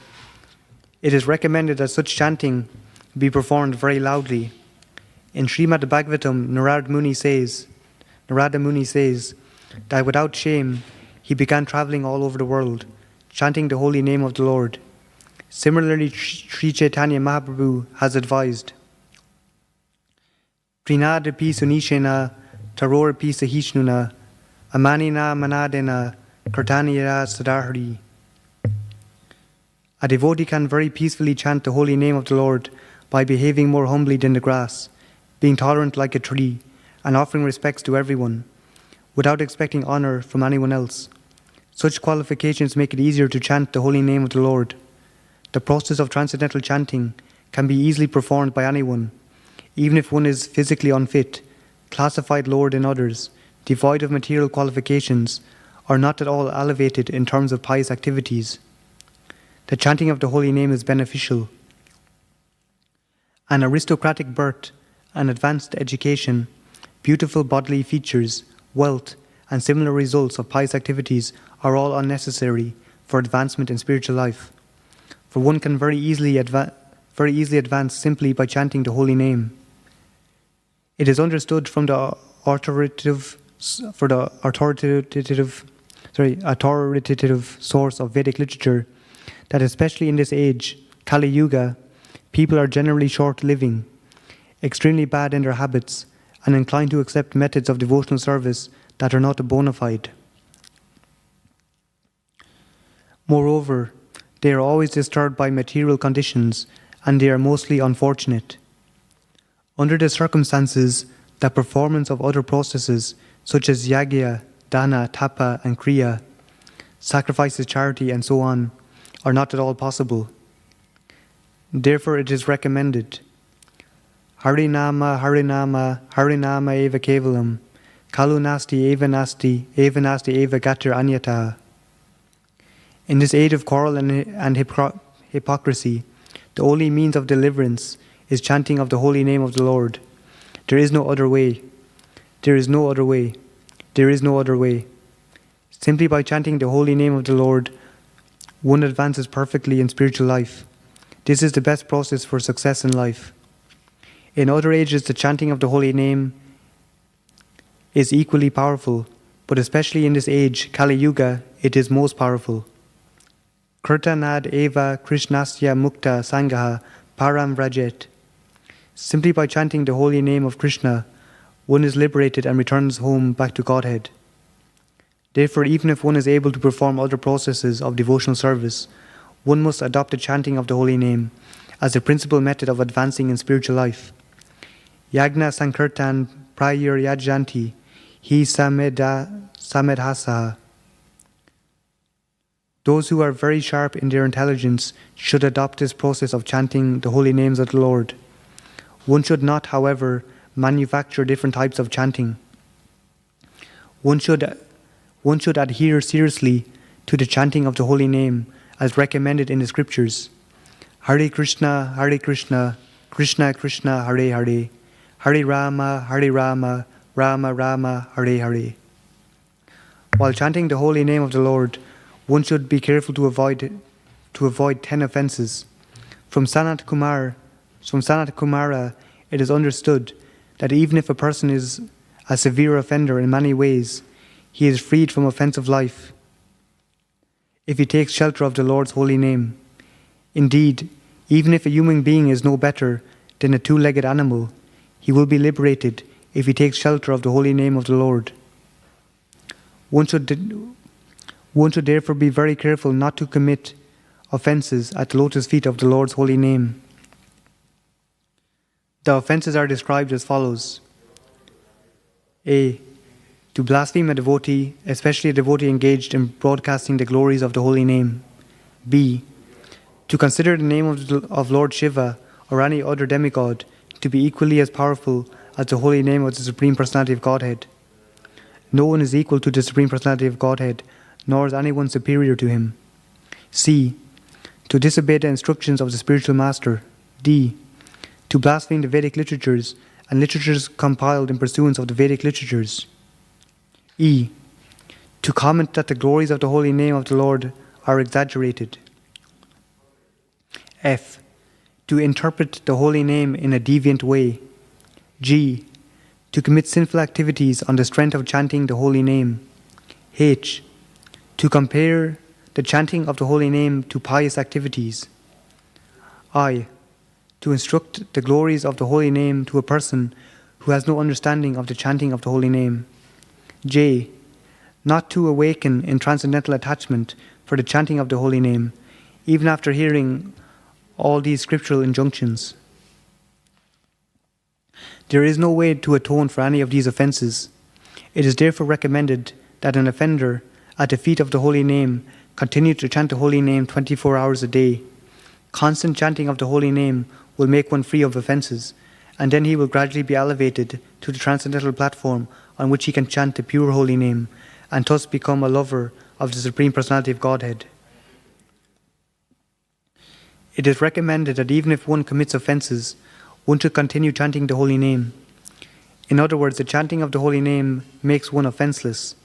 It is recommended that such chanting be performed very loudly. In Srimad Bhagavatam, Narada Muni says that without shame, he began traveling all over the world, chanting the holy name of the Lord. Similarly, Sri Chaitanya Mahaprabhu has advised, Trinadapi Sunishena, Tarorapi Sahishnuna, Amanina Manadena, Kirtanira Sadahari. A devotee can very peacefully chant the holy name of the Lord by behaving more humbly than the grass, being tolerant like a tree, and offering respects to everyone, without expecting honor from anyone else. Such qualifications make it easier to chant the holy name of the Lord. The process of transcendental chanting can be easily performed by anyone, even if one is physically unfit, classified lower than others, devoid of material qualifications, or not at all elevated in terms of pious activities. The chanting of the holy name is beneficial. An aristocratic birth, an advanced education, beautiful bodily features, wealth, and similar results of pious activities are all unnecessary for advancement in spiritual life. For one can very easily advance simply by chanting the holy name. It is understood from the authoritative source of Vedic literature that especially in this age, Kali Yuga, people are generally short-living, extremely bad in their habits, and inclined to accept methods of devotional service that are not bona fide. Moreover, they are always disturbed by material conditions, and they are mostly unfortunate. Under the circumstances, the performance of other processes, such as yagya, dana, tapa, and kriya, sacrifices, charity, and so on, are not at all possible. Therefore, it is recommended, Harinama, Harinama, Harinama eva kevalam, Kalu nasti eva nasti eva gatir anyata. In this age of quarrel and hypocrisy, the only means of deliverance is chanting of the holy name of the Lord. There is no other way. There is no other way. There is no other way. Simply by chanting the holy name of the Lord, one advances perfectly in spiritual life. This is the best process for success in life. In other ages, the chanting of the holy name is equally powerful, but especially in this age, Kali Yuga, it is most powerful. Kirtanad eva Krishnasya mukta sangaha param vrajet. Simply by chanting the holy name of Krishna, one is liberated and returns home back to Godhead. Therefore, even if one is able to perform other processes of devotional service, one must adopt the chanting of the holy name as the principal method of advancing in spiritual life. Yagna Sankirtan Prayur Yajjanti Hi Samedhasaha. Those who are very sharp in their intelligence should adopt this process of chanting the holy names of the Lord. One should not, however, manufacture different types of chanting. One should adhere seriously to the chanting of the holy name as recommended in the scriptures. Hare Krishna, Krishna Krishna, Hare Hare, Hare Rama, Rama Rama, Hare Hare. While chanting the holy name of the Lord, one should be careful to avoid 10 offenses. From Sanat Kumara, it is understood that even if a person is a severe offender in many ways, he is freed from offensive life if he takes shelter of the Lord's holy name. Indeed, even if a human being is no better than a two-legged animal, he will be liberated if he takes shelter of the holy name of the Lord. One should therefore be very careful not to commit offenses at the lotus feet of the Lord's holy name. The offenses are described as follows. A. To blaspheme a devotee, especially a devotee engaged in broadcasting the glories of the holy name. B. To consider the name of Lord Shiva or any other demigod to be equally as powerful as the holy name of the Supreme Personality of Godhead. No one is equal to the Supreme Personality of Godhead, nor is anyone superior to him. C. To disobey the instructions of the spiritual master. D. To blaspheme the Vedic literatures and literatures compiled in pursuance of the Vedic literatures. E. To comment that the glories of the holy name of the Lord are exaggerated. F. To interpret the holy name in a deviant way. G. To commit sinful activities on the strength of chanting the holy name. H. To compare the chanting of the holy name to pious activities. I. To instruct the glories of the holy name to a person who has no understanding of the chanting of the holy name. J. Not to awaken in transcendental attachment for the chanting of the holy name, even after hearing all these scriptural injunctions. There is no way to atone for any of these offences. It is therefore recommended that an offender, at the feet of the holy name, continue to chant the holy name 24 hours a day. Constant chanting of the holy name will make one free of offences, and then he will gradually be elevated to the transcendental platform on which he can chant the pure holy name, and thus become a lover of the Supreme Personality of Godhead. It is recommended that even if one commits offences, one should continue chanting the holy name. In other words, the chanting of the holy name makes one offenceless.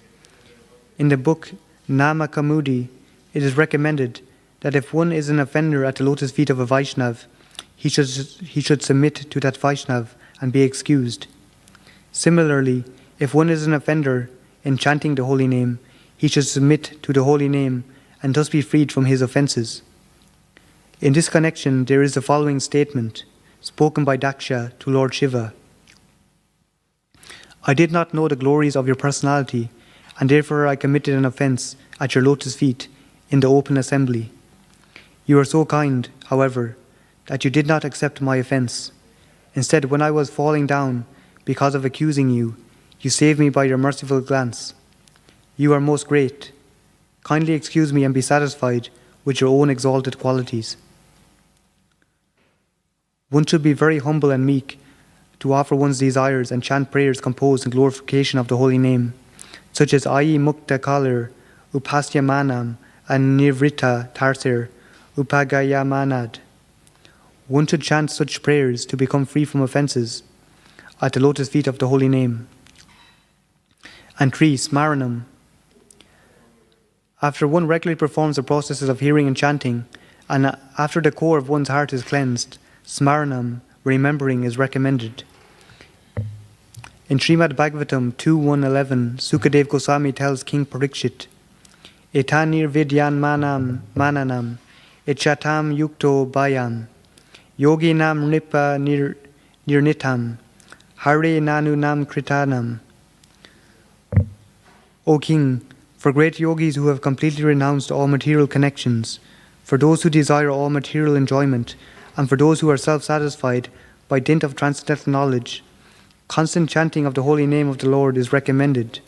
In the book Nama Kamudi, it is recommended that if one is an offender at the lotus feet of a Vaishnav, he should submit to that Vaishnav and be excused. Similarly, if one is an offender in chanting the holy name, he should submit to the holy name and thus be freed from his offences. In this connection, there is the following statement, spoken by Daksha to Lord Shiva. I did not know the glories of your personality, and therefore I committed an offence at your lotus feet in the open assembly. You are so kind, however, that you did not accept my offence. Instead, when I was falling down because of accusing you, you saved me by your merciful glance. You are most great. Kindly excuse me and be satisfied with your own exalted qualities. One should be very humble and meek to offer one's desires and chant prayers composed in glorification of the holy name, such as Ayi Mukta Kalir, Upasya Manam, and Nirvrita Tarsir, Upagaya Manad. One should chant such prayers to become free from offences at the lotus feet of the holy name. And 3. Smaranam. After one regularly performs the processes of hearing and chanting, and after the core of one's heart is cleansed, Smaranam, remembering, is recommended. In Srimad Bhagavatam 2.1.11, Sukadev Goswami tells King Parikshit, Etanir vidyan mananam, echatam yukto bayam, yoginam nipa nirnitam, hare nanunam kritanam. O King, for great yogis who have completely renounced all material connections, for those who desire all material enjoyment, and for those who are self-satisfied by dint of transcendental knowledge, constant chanting of the holy name of the Lord is recommended.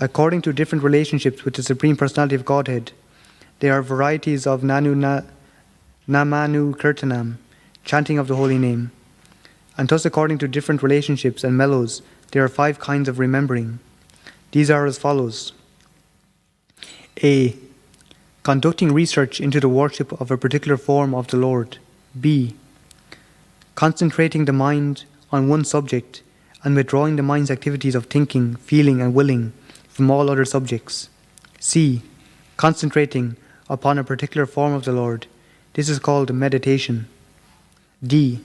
According to different relationships with the Supreme Personality of Godhead, there are varieties of Namanu Kirtanam, chanting of the holy name. And thus according to different relationships and mellows, there are 5 kinds of remembering. These are as follows. A. Conducting research into the worship of a particular form of the Lord. B. Concentrating the mind on one subject and withdrawing the mind's activities of thinking, feeling and willing from all other subjects. C. Concentrating upon a particular form of the Lord. This is called meditation. D.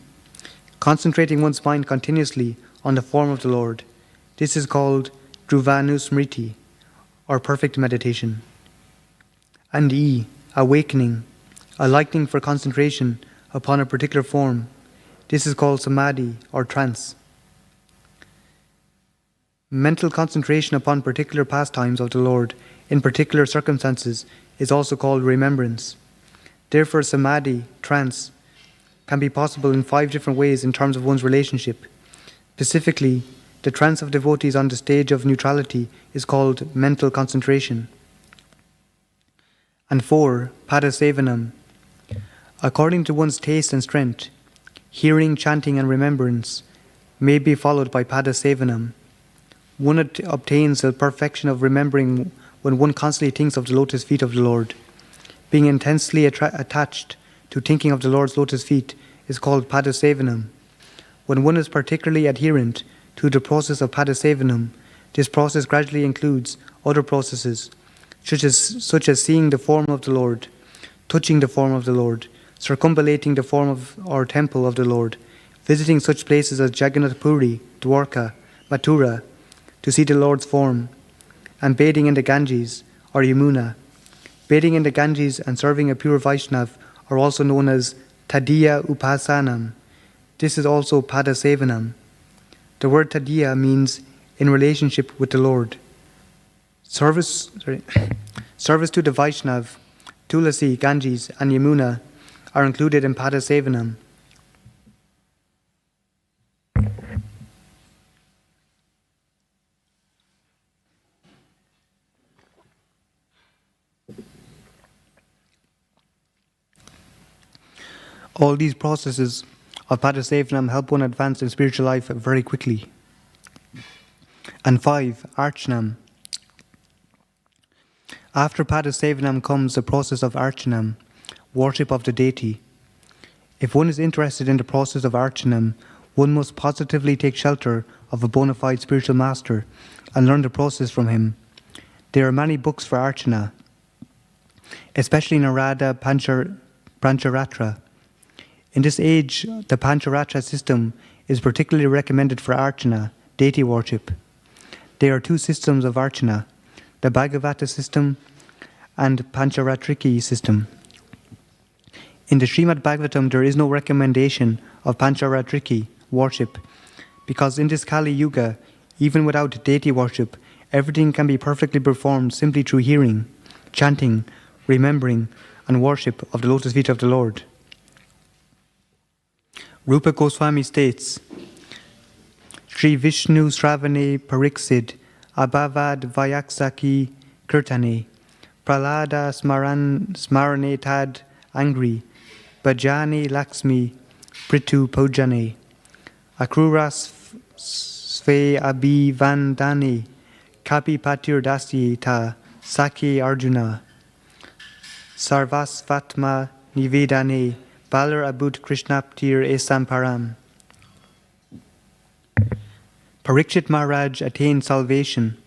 Concentrating one's mind continuously on the form of the Lord. This is called Dhruvanusmriti, or perfect meditation. And E. Awakening, a liking for concentration upon a particular form. This is called samadhi, or trance. Mental concentration upon particular pastimes of the Lord in particular circumstances is also called remembrance. Therefore, samadhi, trance, can be possible in 5 different ways in terms of one's relationship. Specifically, the trance of devotees on the stage of neutrality is called mental concentration. And 4. Padasevanam. According to one's taste and strength, hearing, chanting and remembrance may be followed by Padasevanam. One obtains the perfection of remembering when one constantly thinks of the lotus feet of the Lord. Being intensely attached to thinking of the Lord's lotus feet is called padasevanam. When one is particularly adherent to the process of padasevanam, this process gradually includes other processes, such as seeing the form of the Lord, touching the form of the Lord, circumambulating the form of or temple of the Lord, visiting such places as Jagannath Puri, Dwarka, Mathura, to see the Lord's form, and bathing in the Ganges or Yamuna. Bathing in the Ganges and serving a pure Vaishnav are also known as Tadiya Upasanam. This is also Padasevanam. The word Tadiya means in relationship with the Lord. Service to the Vaishnav, Tulasi, Ganges, and Yamuna are included in Padasevanam. All these processes of Padasevanam help one advance in spiritual life very quickly. And 5. Archanam. After Padasevanam comes the process of Archanam, worship of the deity. If one is interested in the process of Archanam, one must positively take shelter of a bona fide spiritual master and learn the process from him. There are many books for Archana, especially Narada Pancharatra. In this age, the Pancharatra system is particularly recommended for Archana, deity worship. There are 2 systems of Archana, the Bhagavata system and Pancharatriki system. In the Srimad Bhagavatam, there is no recommendation of Pancharatriki worship, because in this Kali Yuga, even without deity worship, everything can be perfectly performed simply through hearing, chanting, remembering, and worship of the lotus feet of the Lord. Rupa Goswami states, Sri Vishnu Sravane Pariksid Abhavad Vayaksaki Kirtane Pralada Smarane Tad Angri Bhajani Lakshmi Pritu Pojane Akruras Sve Abhivandane Kapi Patir Dasyi Ta Saki Arjuna Sarvasvatma Nivedane Balar Abud Krishnaptir Esamparam. Parikshit Maharaj attained salvation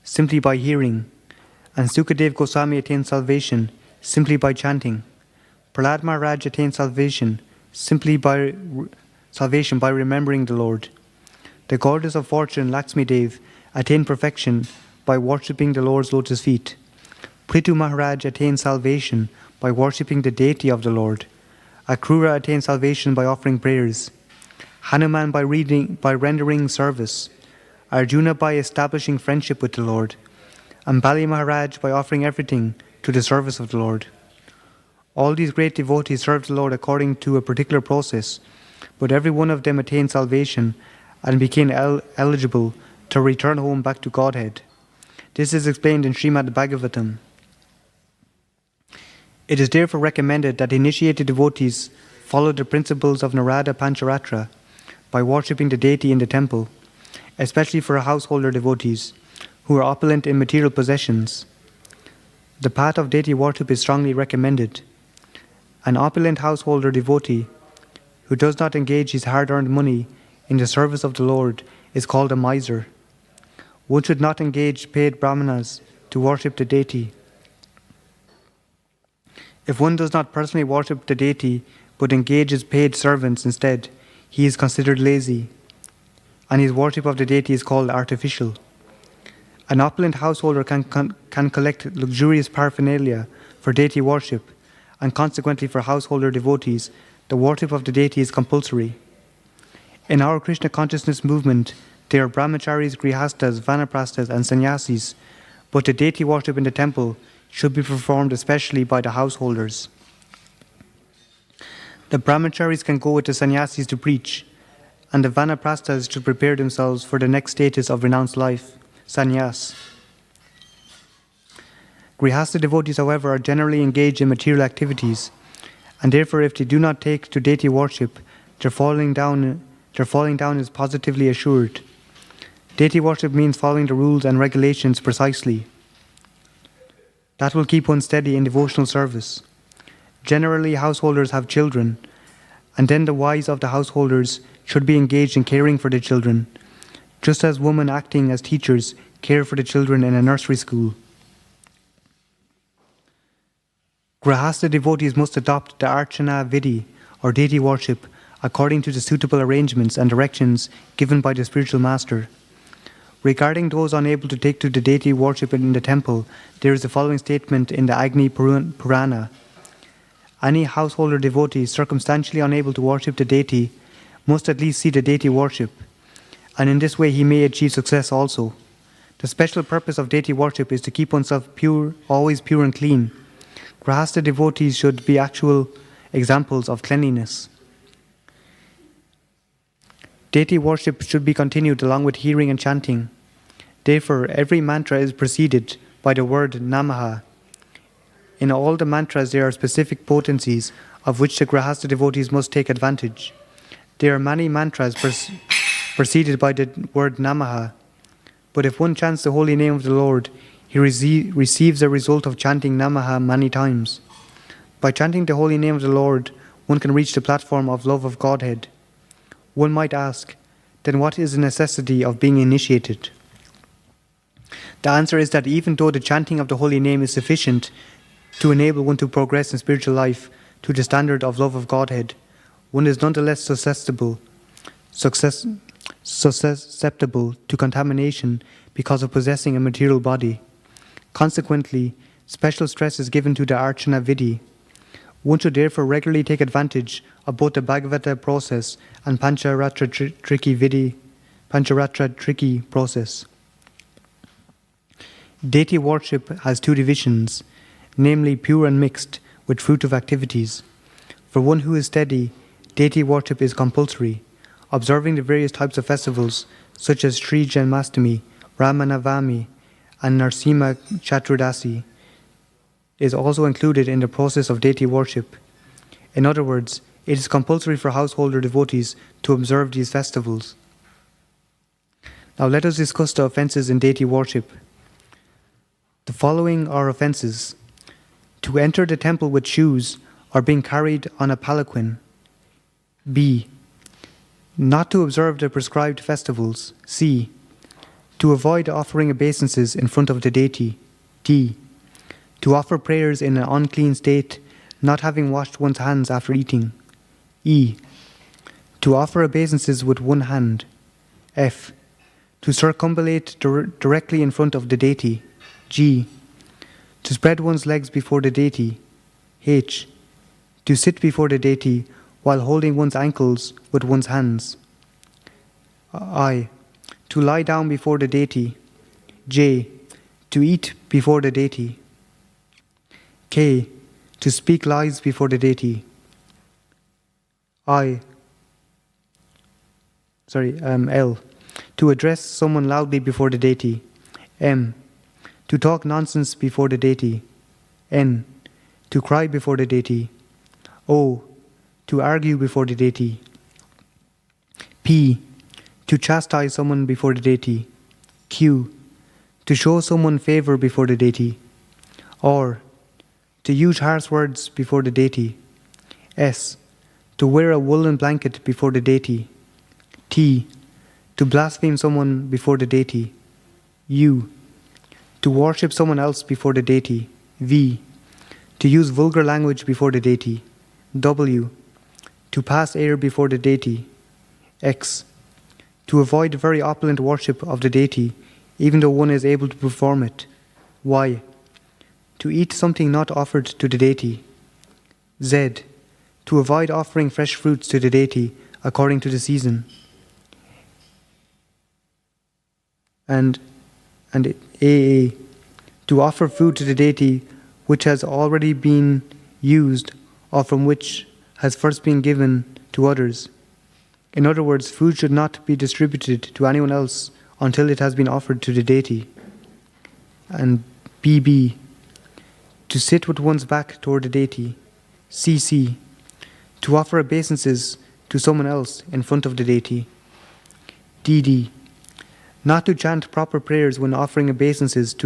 simply by hearing, and Sukadev Goswami attained salvation simply by chanting. Prahlad Maharaj attained salvation by remembering the Lord. The goddess of fortune, Lakshmi Dev, attained perfection by worshipping the Lord's lotus feet. Prithu Maharaj attained salvation by worshipping the deity of the Lord. Akrura attained salvation by offering prayers. Hanuman by rendering service. Arjuna by establishing friendship with the Lord. And Bali Maharaj by offering everything to the service of the Lord. All these great devotees served the Lord according to a particular process, but every one of them attained salvation and became eligible to return home back to Godhead. This is explained in Srimad Bhagavatam. It is therefore recommended that initiated devotees follow the principles of Narada Pancharatra by worshipping the deity in the temple, especially for householder devotees who are opulent in material possessions. The path of deity worship is strongly recommended. An opulent householder devotee who does not engage his hard-earned money in the service of the Lord is called a miser. One should not engage paid brahmanas to worship the deity. If one does not personally worship the deity but engages paid servants instead, he is considered lazy, and his worship of the deity is called artificial. An opulent householder can collect luxurious paraphernalia for deity worship, and consequently for householder devotees, the worship of the deity is compulsory. In our Krishna consciousness movement, there are brahmacharis, grihastas, vanaprasthas, and sannyasis, but the deity worship in the temple should be performed especially by the householders. The brahmacharis can go with the sannyasis to preach, and the vanaprasthas to prepare themselves for the next status of renounced life, sannyas. Grihastha devotees, however, are generally engaged in material activities, and therefore if they do not take to deity worship, their falling down is positively assured. Deity worship means following the rules and regulations precisely. That will keep one steady in devotional service. Generally, householders have children, and then the wives of the householders should be engaged in caring for the children, just as women acting as teachers care for the children in a nursery school. Grahasta devotees must adopt the Archana Vidhi, or deity worship, according to the suitable arrangements and directions given by the spiritual master. Regarding those unable to take to the deity worship in the temple, there is the following statement in the Agni Purana. Any householder devotee circumstantially unable to worship the deity must at least see the deity worship, and in this way he may achieve success also. The special purpose of deity worship is to keep oneself pure, always pure and clean. Grahasta devotees should be actual examples of cleanliness. Deity worship should be continued along with hearing and chanting. Therefore, every mantra is preceded by the word Namaha. In all the mantras there are specific potencies of which the Grahasta devotees must take advantage. There are many mantras preceded by the word Namaha, but if one chants the holy name of the Lord, he receives the result of chanting Namaha many times. By chanting the holy name of the Lord, one can reach the platform of love of Godhead. One might ask, then what is the necessity of being initiated? The answer is that even though the chanting of the holy name is sufficient to enable one to progress in spiritual life to the standard of love of Godhead, one is nonetheless susceptible to contamination because of possessing a material body. Consequently, special stress is given to the Archana Vidhi. One should therefore regularly take advantage of both the Bhagavata process and Pancharatra Triki process. Deity worship has two divisions, namely pure and mixed, with fruitive activities. For one who is steady, deity worship is compulsory. Observing the various types of festivals, such as Sri Janmastami, Ramanavami, and Narsima Chaturdasi, is also included in the process of deity worship. In other words, it is compulsory for householder devotees to observe these festivals. Now let us discuss the offences in deity worship. The following are offences: to enter the temple with shoes or being carried on a palanquin. B. Not to observe the prescribed festivals. C. To avoid offering obeisances in front of the deity. D. To offer prayers in an unclean state, not having washed one's hands after eating. E. To offer obeisances with one hand. F. To circumambulate directly in front of the deity. G. To spread one's legs before the deity. H. To sit before the deity while holding one's ankles with one's hands. I. To lie down before the deity. J. To eat before the deity. K. To speak lies before the deity. L. To address someone loudly before the deity. M. To talk nonsense before the deity. N. To cry before the deity. O. To argue before the deity. P. To chastise someone before the deity. Q. To show someone favor before the deity. R. To use harsh words before the deity. S. To wear a woolen blanket before the deity. T. To blaspheme someone before the deity. U. To worship someone else before the deity. V. To use vulgar language before the deity. W. To pass air before the deity. X. To avoid very opulent worship of the deity, even though one is able to perform it. Y. To eat something not offered to the deity. Z. To avoid offering fresh fruits to the deity according to the season. And AA. To offer food to the deity which has already been used or from which has first been given to others. In other words, food should not be distributed to anyone else until it has been offered to the deity. And BB. To sit with one's back toward the deity. CC. To offer obeisances to someone else in front of the deity. DD. Not to chant proper prayers when offering obeisances to